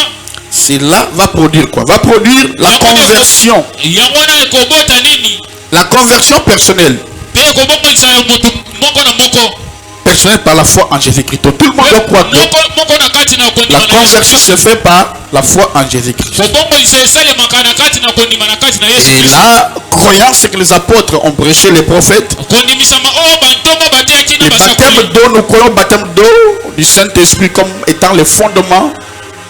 Cela va produire quoi? Va produire la conversion. Yango wana ekobota nini? La conversion personnelle. Pe ekobongisa motu moko na moko. Personnelle par la foi en Jésus-Christ. Tout le monde doit croire que Moko na kati na la kondima na conversion Yesu. se fait par la foi en Jésus-Christ. Kobongisa esalemaka na kati na kondima na kati na Yesu Et Kristo. là, croyant ce que les apôtres ont prêché, les prophètes, Kondimisama oyo bantoma batiaki na le baptême basakoli. d'eau, nous croyons au baptême d'eau du Saint-Esprit comme étant le fondement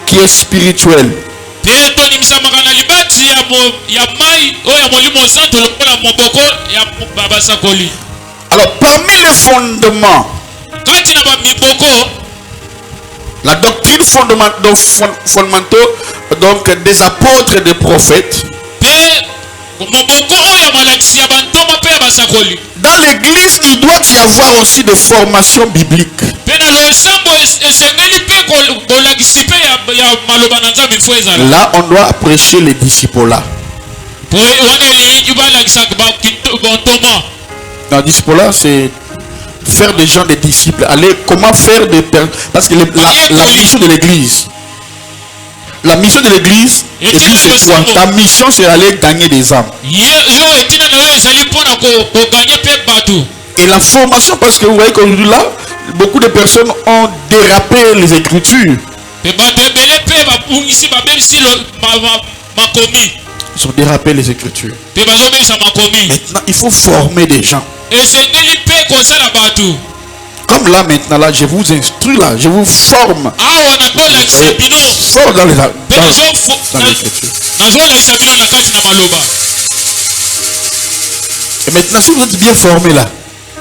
qui est spirituel. Pe tondimisamaka na libati ya mai oyo ya molimo santo lokola moboko ya basakoli. Alors, parmi les fondements, Kati na bamiboko la doctrine fondamentaux donc des apôtres et des prophètes, pe moboko oyo ya malakisi ya bantoma pe ya basakoli. dans l'église, il doit y avoir aussi de formation biblique. Pe na losambo esengeli pe kolakisi pe ya maloba na nzambe fo ezala. Là, on doit prêcher les disciples-là. Po wana balakisaka bantoma. Dans le disciple-là, c'est faire des gens des disciples. Comment faire des personnes. Parce que la mission de l'église. La mission de l'église, et puis c'est quoi? Ta mission, c'est d'aller gagner des âmes. Yo etina na yo ezali mpona koganye pe bato. Et la formation, parce que vous voyez qu'aujourd'hui là, beaucoup de personnes ont dérapé les Écritures. Pe bato ebele pe babungisi babebisi makomi. Ils ont dérapé les Écritures. Pe bazobebisa makomi. Maintenant, il faut former des gens. Esengeli pe kosala bato. Comme là, maintenant, là, je vous instruis là, je vous forme. Awa nazolakisa bino. Fort dans Pe l'Écriture. nazolakisa bino na kati na maloba. Et maintenant, si vous êtes bien formé là,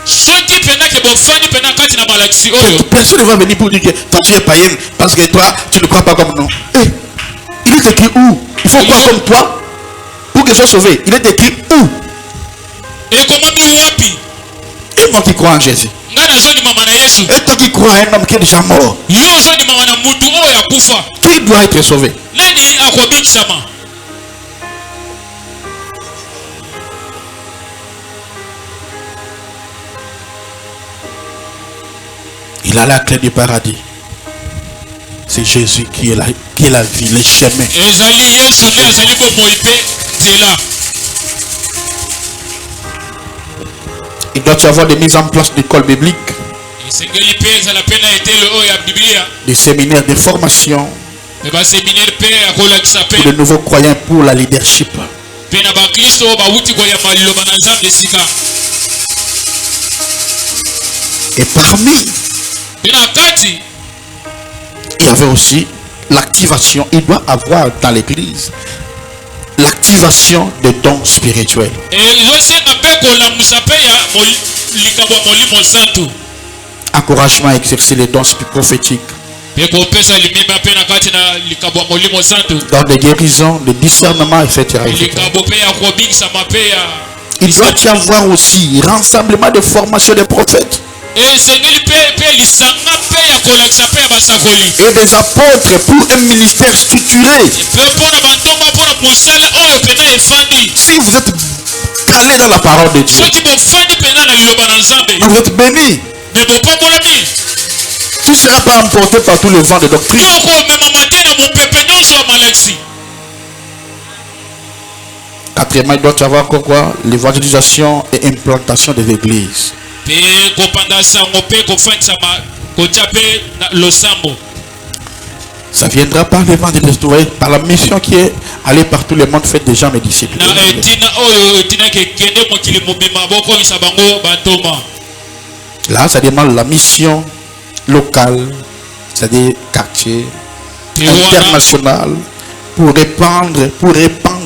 Soki pena ke bofani pena kati na malakisi oyo. personne ne va venir pour dire que toi tu es païen parce que toi tu ne crois pas comme nous. Eh, il est écrit où? Il faut croire comme toi pour que je sois sauvé. Il est écrit où? Ekomami wapi? Et moi qui crois en Jésus. Nga nazondimama na Yesu. Et toi qui crois à un homme qui est déjà mort. Yo ozondimama na mutu oyo akufa. Qui doit être sauvé? Nani akobikisama? Il a la clé du paradis. C'est Jésus qui est la vie, le chemin. Ezali Yesu nde azali bomoi pe nzela. Il doit y avoir des mises en place d'écoles bibliques, Esengeli pe ezala pe na etelo oyo ya Biblia. des séminaires de formation Pe baseminaire pe akolakisa pe. pour de nouveaux croyants pour la leadership. Pe na bakristo oyo bawuti koyamba liloba na nzambe esika. Et parmi, Pe na kati il y avait aussi l'activation. Il doit avoir dans l'église l'activation des dons spirituels. ezosenga pe kolamusa pe ya likambo ya molimo santu. Encouragement à exercer les dons prophétiques. dans des guérisons, des discernements, etc. Il doit y avoir aussi rassemblement de formation des prophètes et des apôtres pour un ministère structuré. Si vous êtes calé dans la parole de Dieu, vous êtes bénis. Tu ne seras pas emporté par tous les vents de doctrine. Quatrièmement, il doit y avoir quoi? L'évangélisation et implantation des églises. Ça viendra par l'évangélisation, par la mission qui est aller par tout le monde, faites des gens mes disciples. Là, ça demande la mission locale, c'est-à-dire quartier, international, pour répandre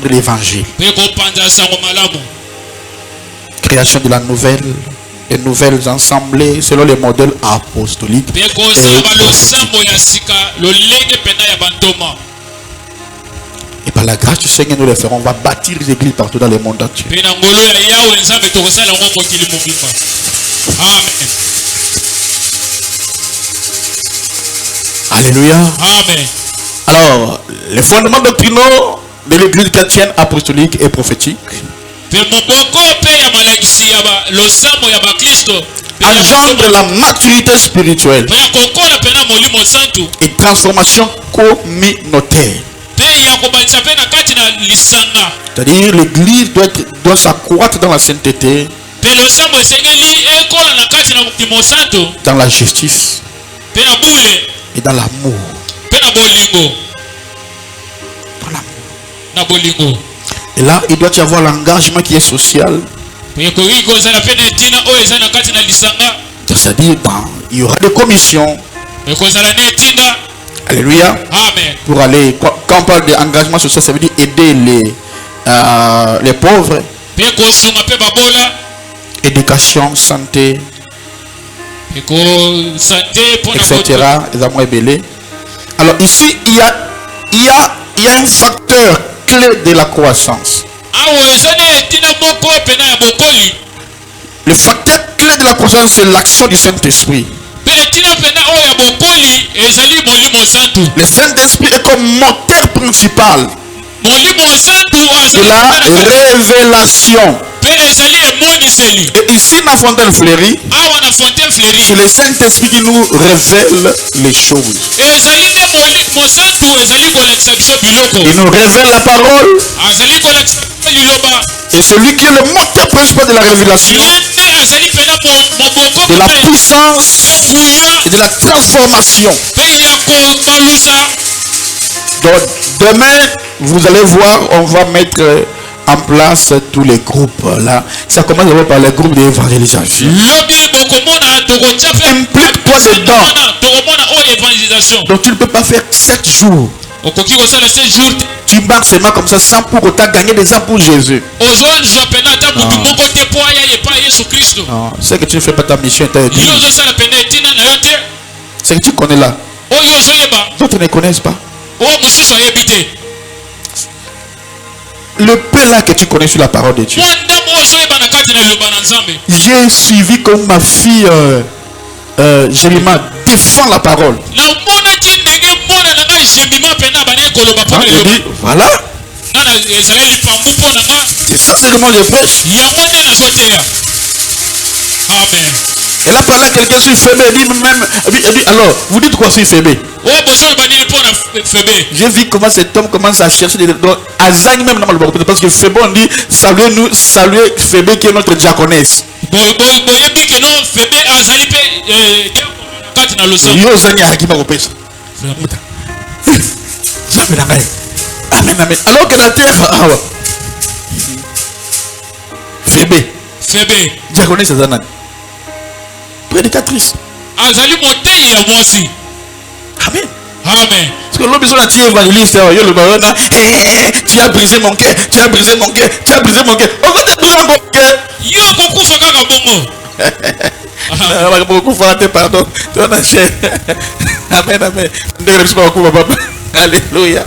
l'évangile. Création de les nouvelles assemblées selon les modèles apostoliques. Et par la grâce du Seigneur, nous le ferons. On va bâtir les églises partout dans le monde entier. Amen. Alléluia. Amen. Alors, les fondements doctrinaux de l'église chrétienne apostolique et prophétique engendre la maturité spirituelle et transformation communautaire. C'est-à-dire l'église doit s'accroître dans la sainteté, dans la justice et dans l'amour. Et là, il doit y avoir l'engagement qui est social. C'est-à-dire, il y aura des commissions. Alléluia. Amen. Pour aller, quand on parle d'engagement social, ça veut dire aider les pauvres. Éducation, santé, etc. Alors ici, il y a un facteur clé de la croissance. Le facteur clé de la croissance, c'est l'action du Saint-Esprit. Le Saint-Esprit est comme moteur principal de la révélation. Et ici, dans Fontaine Fleurie, c'est le Saint-Esprit qui nous révèle les choses. Il nous révèle la parole. Et celui qui est le moteur principal de la révélation, de la puissance et de la transformation. Donc demain, vous allez voir, on va mettre en place tous les groupes là. Ça commence d'abord par les groupes d'évangélisation. Implique-toi dedans. Donc tu ne peux pas faire 7 jours. Tu marches seulement comme ça sans pour autant gagner des âmes pour Jésus. Non, c'est que tu ne fais pas ta mission. C'est que tu connais là. D'autres ne connaissent pas. Le paix là que tu connais sur la parole de Dieu. J'ai suivi comme ma fille Jérima défend la parole. Il dit, voilà. C'est ça seulement je prêche. Amen. Et là par là quelqu'un sur Fébé dit même, alors vous dites quoi sur Fébé? J'ai vu comment cet homme commence à chercher des Azagne même parce que Fébé on dit saluez-nous, saluez Fébé qui est notre diaconesse. Amen, amen. Alors que la terre, Fébé, diaconesse Azanane, prédicatrice. Amen. Amen. Parce que l'homme besoin d'être évangéliste, tu as brisé mon cœur, tu as brisé mon cœur, tu as brisé mon cœur. On va te briser mon cœur. Beaucoup pardon. Amen, amen. Alléluia.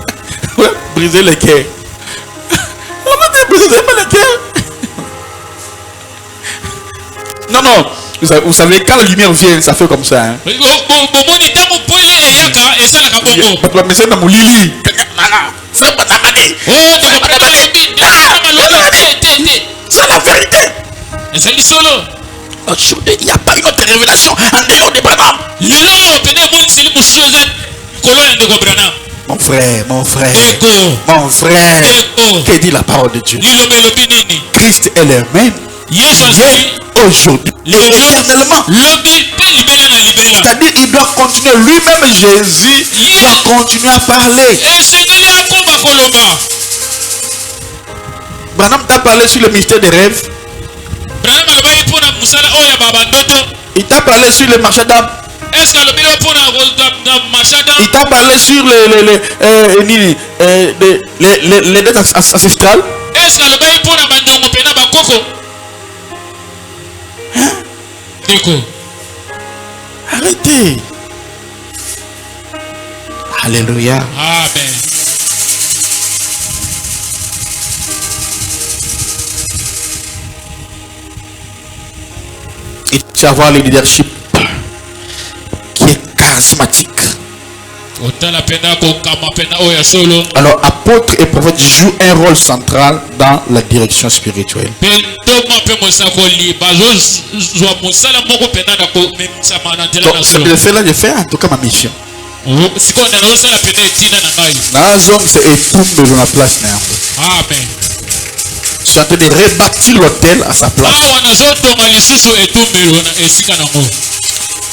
Briser les cœurs. On va briser les cœurs. Non, non. Vous savez, quand la lumière vient, ça fait comme ça. Hein. C'est la vérité. Aujourd'hui, il n'y a pas une autre révélation en dehors de Branham. Mon frère, mon frère, mon frère, que dit la parole de Dieu? Christ est le même hier, aujourd'hui et éternellement. C'est-à-dire il doit continuer lui-même, Jésus doit continuer à parler. Branham t'a parlé sur le mystère des rêves. Il t'a parlé sur le marché d'âme. Il t'a parlé sur les dettes ancestrales. Hein? Arrêtez. Alléluia. Amen. Il faut avoir le leadership qui est charismatique. Alors, apôtre et prophète jouent un rôle central dans la direction spirituelle. Donc, c'est cela de faire en tout cas ma mission. Nazom, c'est étoumbe dans la place. Amen. Je suis en train de rebâtir l'hôtel à sa place.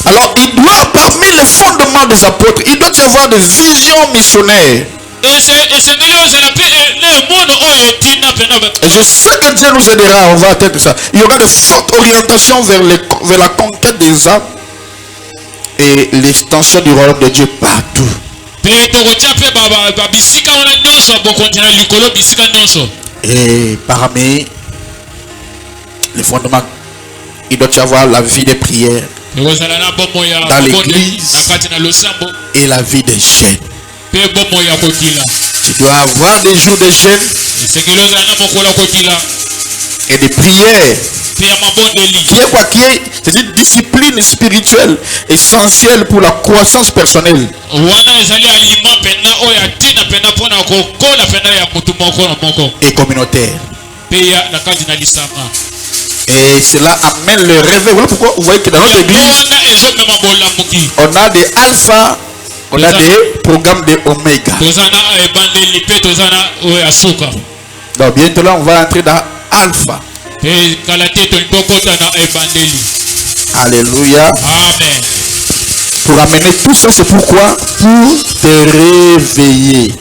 Alors, il doit, parmi les fondements des apôtres, il doit y avoir des visions missionnaires. Et je sais que Dieu nous aidera, on va atteindre ça. Il y aura de fortes orientations vers la conquête des âmes et l'extension du royaume de Dieu partout. Et parmi les fondements, il doit y avoir la vie des prières dans l'église et la vie des jeûnes. Tu dois avoir des jours de jeûne et des prières. C'est une discipline spirituelle essentielle pour la croissance personnelle. Et communautaire. Et cela amène le réveil. Voilà pourquoi vous voyez que dans notre église, on a des alpha, on a des programmes de oméga. Donc bientôt là, on va entrer dans alpha. Alléluia. Amen. Pour amener tout ça, c'est pourquoi? Pour te réveiller.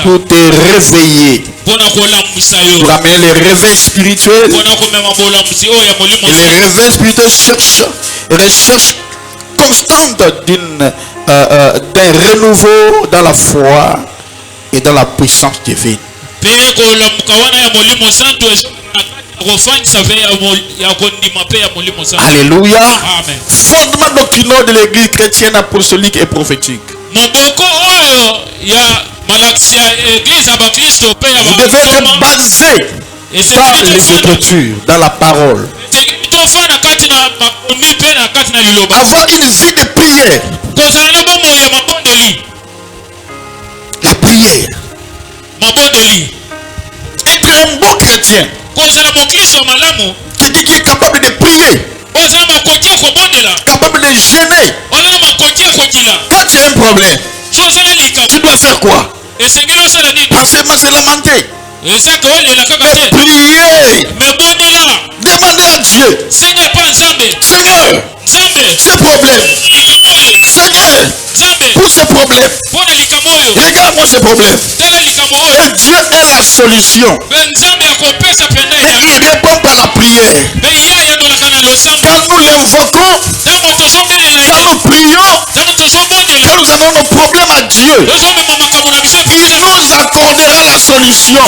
Pour te réveiller. Pour amener les réveils spirituels. Et les réveils spirituels recherchent constante d'un renouveau dans la foi et dans la puissance divine. Alléluia. Amen. Fondement doctrinal de l'église chrétienne apostolique et prophétique. Vous devez être basé dans les Écritures, dans la parole. Avoir une vie de prière. La prière. Être un bon chrétien qui dit qu'il est capable de prier, capable de jeûner. Quand tu as un problème, tu dois faire quoi? Pas seulement se lamenter, mais prier, demander à Dieu, Seigneur, ce problème, Seigneur, pour ce problème, regarde-moi ce problème. Et Dieu est la solution. Et il répond par la prière. Quand nous l'invoquons, quand nous prions, quand nous avons nos problèmes à Dieu, il nous accordera la solution.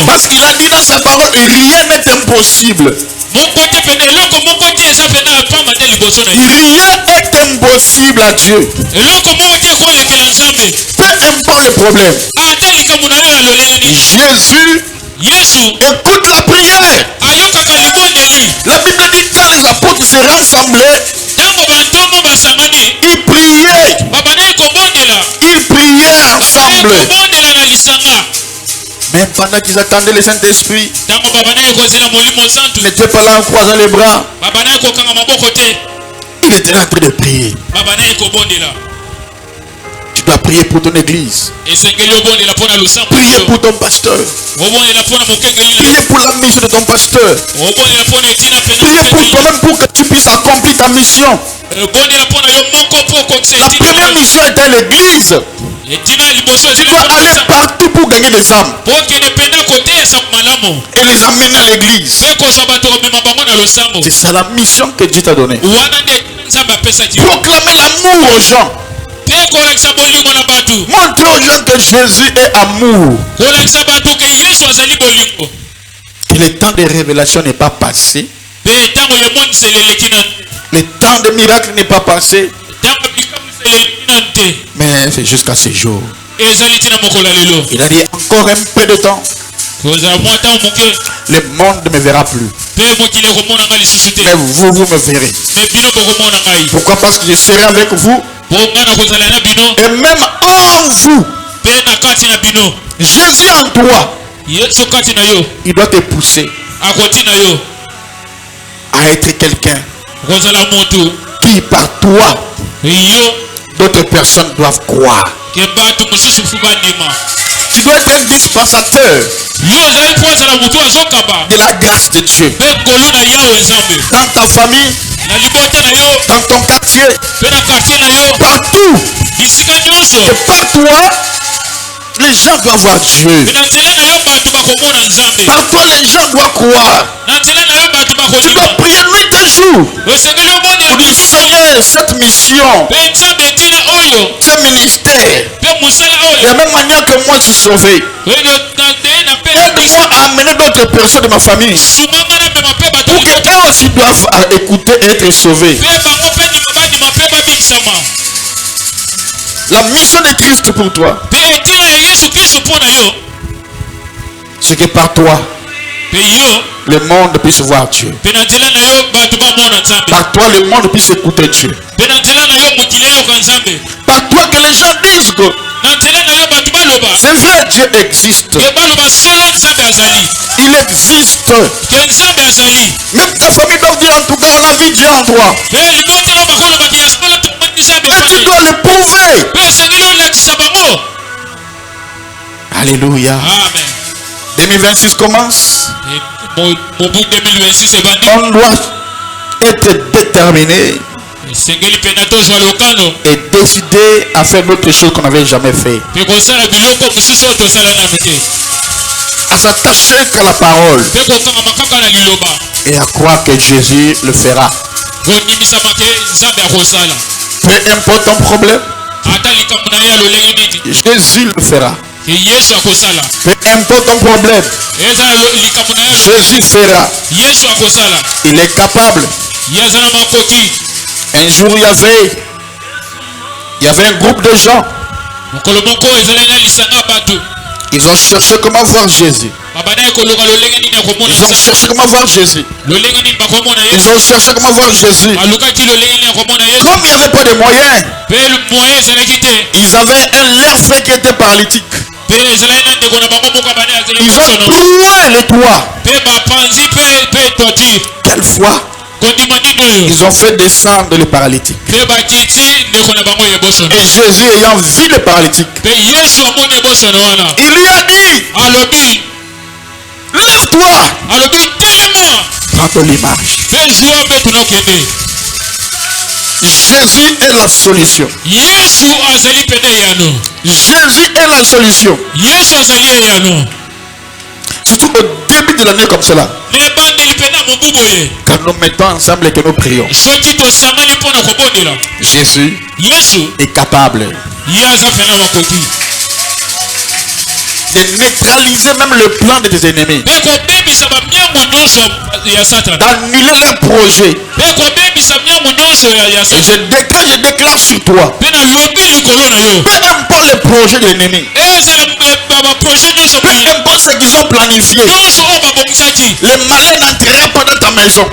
Parce qu'il a dit dans sa parole, rien n'est impossible. te liboso na ye. Rien n'est impossible à Dieu. eloko moko te kolekela nzambe. Peu importe le problème. ata likambo na yo ya lolenge nini. Jésus yesu écoute la prière. ayokaka libondeli. La Bible dit quand les apôtres se rassemblaient, ntango bantomo basangani ils priaient. babandaki kobondela. Ils priaient ensemble. kobondela na lisanga. Même pendant qu'ils attendaient le Saint-Esprit, ntango babandaki kozela molimo santu. ils n'étaient pas là en croisant les bras. babandaki kokanga maboko te. Il était en train de prier. babandaki kobondela. Tu dois prier pour ton église. esengeli obondela mpo na losambo. Prier pour ton pasteur. obondela mpo na mokengeli na yo. Prier pour la mission de ton pasteur. obondela mpo na etina Prier pour toi-même pour que tu puisses accomplir ta mission. obondela mpo na yo moko mpo okokisa La etina. première mission était l'église. etina ya liboso Tu dois aller partout pour gagner des âmes po okende mpenza koteyesa malamu. et les amener à l'église. mpe kozwa bato komema bango na losambo. C'est ça la mission que Dieu t'a donnée. wana nde nzambe apesaki yo. Proclamer l'amour aux gens. mpe kolakisa bolingo na bato. Montrer aux gens que Jésus est amour. kolakisa bato ke yesu azali bolingo. Et le temps de révélation n'est pas passé. mpe ntango emoniseli eleki na Le temps de miracle n'est pas passé. ntango bikamiseli eleki na te. Mais c'est jusqu'à ce jour. ezali ntina mokolo ya lelo. Il a dit encore un peu de temps. kozala mwa ntango moke. Le monde ne me verra plus. mpe mokili ekomona ngai lisusu te. Mais vous me verrez. me bino bokomona ngai. Pourquoi? Parce que je serai avec vous. po ngai na kozala na bino. Et même en vous. mpe na kati na bino. Jésus en toi. yesu kati na yo. Il doit te pousser akotina yo. à être quelqu'un kozala motu. qui par toi, yo d'autres personnes doivent croire. ke bato mosusu fu bandima. Tu dois être un dispensateur yo ozali mpo ozala motu azokaba. de la grâce de Dieu. mpe ngolu na yawe nzambe. Dans ta famille, na libota na yo. dans ton quartier, mpe na quartier na yo. partout. bisika nyonso. Et par toi, les gens doivent voir Dieu. mpe na nzela na yo bato bakomona nzambe. Par toi, les gens doivent croire. na nzela na yo bato Tu bakondima. dois prier nuit et jour. osengeli obondela Pour dire, biso. Seigneur, cette mission, mpe nzambe ntina oyo. ce ministère, mpe mosala de oyo. la même manière que moi je suis sauvé, na mpe aide-moi à amener d'autres personnes de ma famille sumanga na mema mpe bato pour qu'eux aussi doivent écouter et être sauvés. mpe bango mpe ndima bandima mpe babikisama. La mission de Christ pour toi, mpe etina ya yesu kristo mpo na yo. c'est que par toi, mpe yo le monde puisse voir Dieu. mpe na nzela na yo bato bamona nzambe. Par toi, le monde puisse écouter Dieu. mpe na nzela na yo mokili eyoka nzambe. Par toi, que les gens disent que na nzela na yo bato baloba. c'est vrai, Dieu existe. ke baloba solo nzambe azali. Il existe. ke nzambe azali. Même ta famille doit dire en tout cas, on a vu Dieu en toi. mpe libotelo bakolobaki ya solo tomoni nzambe Et tu efani. dois le prouver. mpe osengeli olakisa bango. Alléluia. amen. 2026 commence. mobu 2026 ebandi. On doit être déterminé esengeli mpena tozwa lokano. et décider à faire d'autres choses qu'on n'avait jamais fait. mpe kosala biloko mosusu oyo tosala nanu te. À s'attacher qu'à la parole mpe kokangama kaka na liloba. et à croire que Jésus le fera. konyimisama ke nzambe akosala. Peu importe ton problème, ata likambo na ye ya lolenge nini. Jésus le fera. ke yesu akosala. Peu importe ton problème, eza likambo na ye ya Jésus fera. yesu akosala. Il est capable. ye aza na makoki. Un jour, il y avait un groupe de gens. mokolo moko ezalaki na lisanga ya bato. Ils ont cherché comment voir Jésus. babandaki koluka lolenge nini ya komona Ils ont nzambe. cherché comment voir Jésus. lolenge nini bakomona Ils yesu. ont cherché comment voir Jésus. balukaki lolenge nini ya komona yesu. Comme il n'y avait pas de moyens, mpe moye ezalaki te. ils avaient un leur frère qui était paralytique. mpe ezalaki na ndeko na bango moko abandi azali Ils ont bosono. troué les toits. mpe bapanzi mpe toiture. Quelle foi. kondima nini oyo. Ils ont fait descendre le paralytique. mpe bakiti ndeko na bango ebosono. Et Jésus ayant vu le paralytique, mpe yesu amoni ebosono wana. il lui a dit, alobi lève-toi, alobi telema. prends ton image. mpe zwa mpe tunokende. Jésus est la solution. yesu azali pene eyano. Jésus est la solution. yesu azali eyano. Surtout au début de l'année comme cela. na ebandeli pene ya mobu boye. Quand nous mettons ensemble et que nous prions, soki tosangani mpo na kobondela. Jésus yesu est capable ye aza pene makoki. de neutraliser même le plan de tes ennemis, mpe kobebisa bamiango nyonso ya satana. d'annuler leurs projets, mpe kobebisa miango nyonso ya Et Satan. je déclare sur toi. Mpe nalobi likolo na yo. Peu importe les projets de l'ennemi. ezala baprojet nyonso Peu importe ce qu'ils ont planifié. nyonso oyo babongisaki. Le malin n'entrera pas dans ta maison.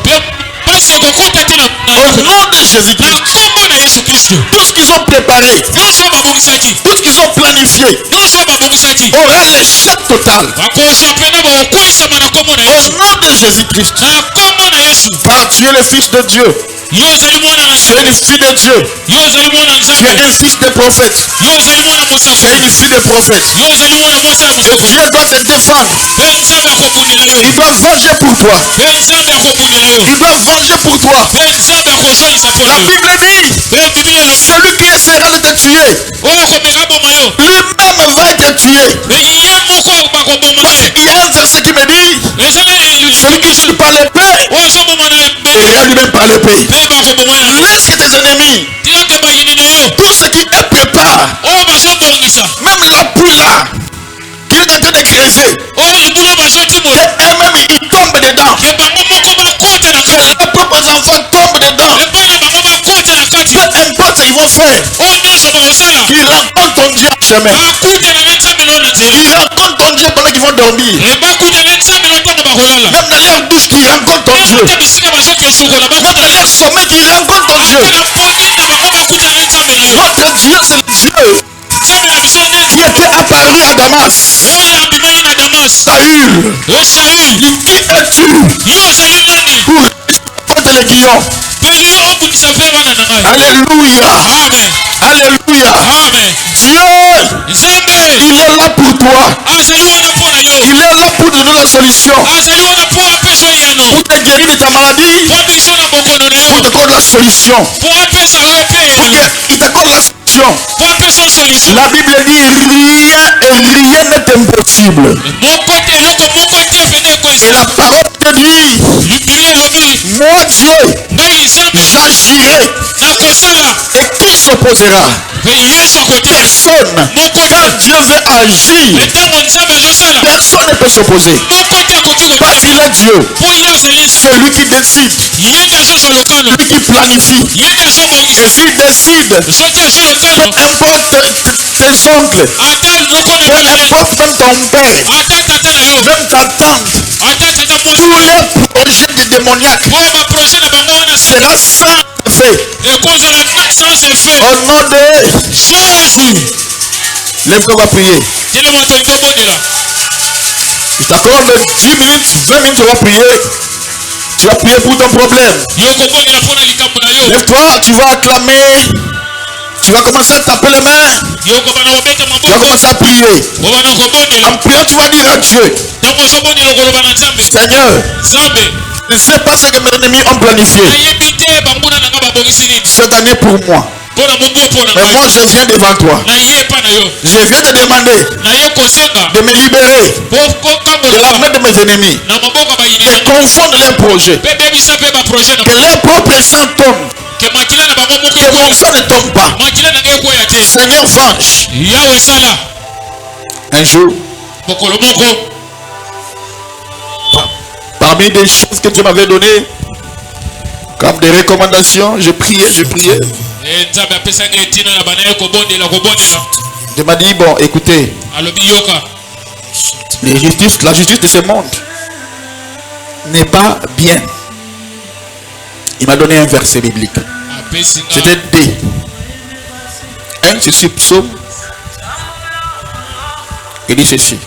Pasi ekokota te Au nom de na Jésus-Christ. nkombo na Yesu Kristo. Tout ce qu'ils ont préparé. nyonso oyo babongisaki. Tout ce qu'ils ont planifié. nyonso oyo babongisaki. Aura l'échec total. bakozwa mpena bakokweyisama na nkombo na Au Yesu. nom de Jésus-Christ. na nkombo na Yesu. Car tu es le fils de Dieu. yo ozali mwana na Tu es une Nzambe. fille de Dieu. yo ozali mwana Tu Nzambe. es un fils de prophète. yo ozali mwana Tu mosako. es une fille de prophète. yo ozali mwana mwasi ya Et mosako. Dieu doit te défendre. mpe Nzambe akobundela yo. Il doit venger pour toi. mpe Nzambe akobundela yo. Il doit venger pour toi. mpe Nzambe akozongisa mpo La na yo. Bible dit, mpe Biblia elobi celui qui essaiera de te tuer, oyo komeka boma yo. lui-même va être tué. ye moko bakoboma Parce ye. qu'il y a un verset qui me dit, eza na celui qui tue par l'épée, oyo azoboma na et lui-même par l'épée. mpe bakoboma ye. Laisse tes ennemis, tiaka bayini na yo tout ce qui est prépare, oyo bazobongisa même la pluie là, qui est en train de creuser, oyo libulu bazotimola et eux-mêmes ils tombent dedans. ke bango moko bakota na kati. Leurs propres enfants tombent dedans. bana bango bakota na kati. Peu importe ce qu'ils vont faire, oyo nyonso bakosala qu'ils rencontrent ton Dieu en chemin. bakutana na nzambe no na nzela. Ils rencontrent ton Dieu pendant qu'ils vont dormir. bakutana na nzambe no ntango bakolala. Même dans leur douche, qu'ils rencontrent ton Dieu. ta bisika bazoki sukola Même bakutana dans leur sommeil, qu'ils rencontrent ton Dieu. na pomine na bango bakutana na nzambe na yo. Notre Dieu, c'est le Dieu nzambe na biso nde qui était apparu à Damas. oyo abimaki na Damas. Saül, Saül qui es-tu yo ozali nani pour porter les guillons? mpe yo obundisa mpe bana na ngai. Alléluia. amen Alléluia. amen. Dieu, nzambe il est là pour toi. azali wana mpo na yo. Il est là pour donner la solution. azali wana mpo apesa yano. Pour te guérir de ta maladie. mpo biso na bokono na Pour yo. te donner la solution. mpo apesa yo mpe Pour yano. qu'il t'accorde la solution. mpo apesa solution. La Bible dit rien n'est impossible. moko te eloko moko te pene Et ekwesa. la parole te dit, libili elobi moi Dieu, ngai nzambe j'agirai. nakosala Et qui s'opposera? mpe yesu akotelema Personne. moko Quand te. Dieu veut agir, mpe ntango nzambe azosala personne ne peut s'opposer. moko te akoki Parce qu'il kotelema. est Dieu. mpo ye ozali C'est lui qui décide. ye nde azozwa lokano. Lui qui planifie. ye nde azobongisa. Et s'il décide, soki azwi peu lokano importe tes oncles, ata loko na peu yo na ye importe même ton père, ata tata na yo même ta tante, ata tata tous mwasi les projets du démoniaque oyo baproje na bango wana sera sans effet. ekozala sans effet. Au nom de... jésus Lève-toi, on va prier. telema toli tobondela. Je t'accorde 10 minutes, 20 minutes, on va prier. Tu vas prier pour ton problème. yo kobondela mpo na likambo na yo. Lève-toi, tu vas acclamer. Tu vas commencer à taper les mains. yo kobana kobeta Tu vas maboko commencer à prier. kobana kobondela. En priant, tu vas dire à Dieu, ntango ozobondela okoloba na nzambe. Seigneur, nzambe je ne sais pas ce que mes ennemis ont planifié nayebi te bambuna na nga babongisi nini cette année pour moi. mpo na mobu mpo na Mais ngai. moi, je viens devant toi. naye epa na yo Je viens te demander naye kozanga de me libérer mpo de la main kokambola de mes ennemis na maboko bayini et confondre leurs projets. mpe bebisa mpe baproje na Que leur propre sang tombe. ke makila na bango moko Que mon ekweya. sang ne tombe pas. makila na nga ekweya te. Seigneur, venge. yawe esala Un jour, mokolo moko parmi des choses que Dieu m'avait données, comme des recommandations, je priais. nzambe apesaki etina na bana ye kobondela. Dieu m'a dit, bon, écoutez, alobi yoka la justice de ce monde n'est pas bien. Il m'a donné un verset biblique. apesi nga C'était D. C'est sur Psaume. Il dit ceci.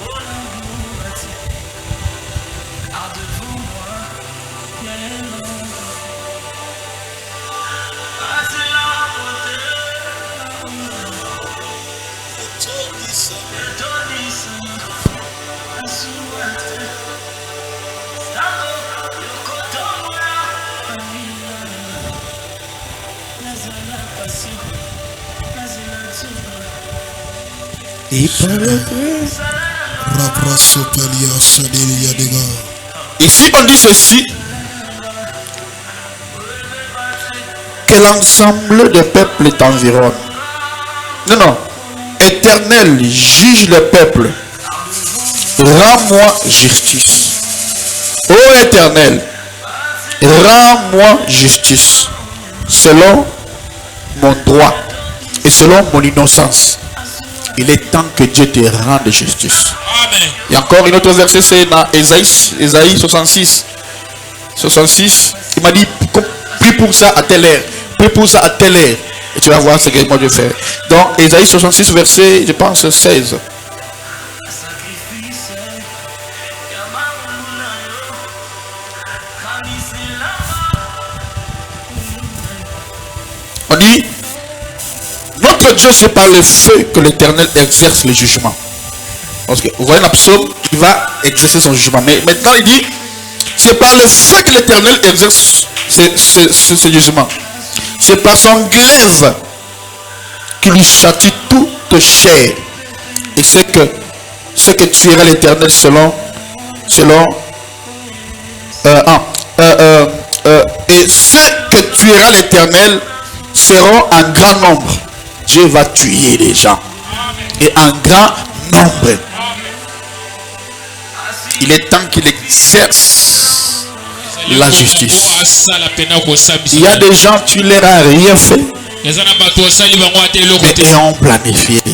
Ici on dit ceci, que l'ensemble des peuples t'environne. Non, Éternel, juge le peuple, rends-moi justice. Ô Éternel, rends-moi justice selon mon droit et selon mon innocence. Il est temps que Dieu te rende justice. Amen. Il y a encore une autre verset, c'est dans Ésaïe 66. 66, il m'a dit, prie pour ça à telle heure, prie pour ça à telle heure. Et tu vas voir ce que moi je fais. Donc, Ésaïe 66, verset, je pense, 16. On dit, notre Dieu, c'est par le feu que l'Éternel exerce le jugement. Parce que vous voyez un psaume, il va exercer son jugement. Mais maintenant, il dit, c'est par le feu que l'Éternel exerce ce jugement. C'est par son glaive qu'il lui châtie toute chair. Et c'est que tuera l'Éternel et ceux que tuera l'Éternel seront en grand nombre. Dieu va tuer les gens. Et en grand nombre. Il est temps qu'il exerce la justice. Il y a des gens, tu leur as rien fait, mais ils ont planifié déjà.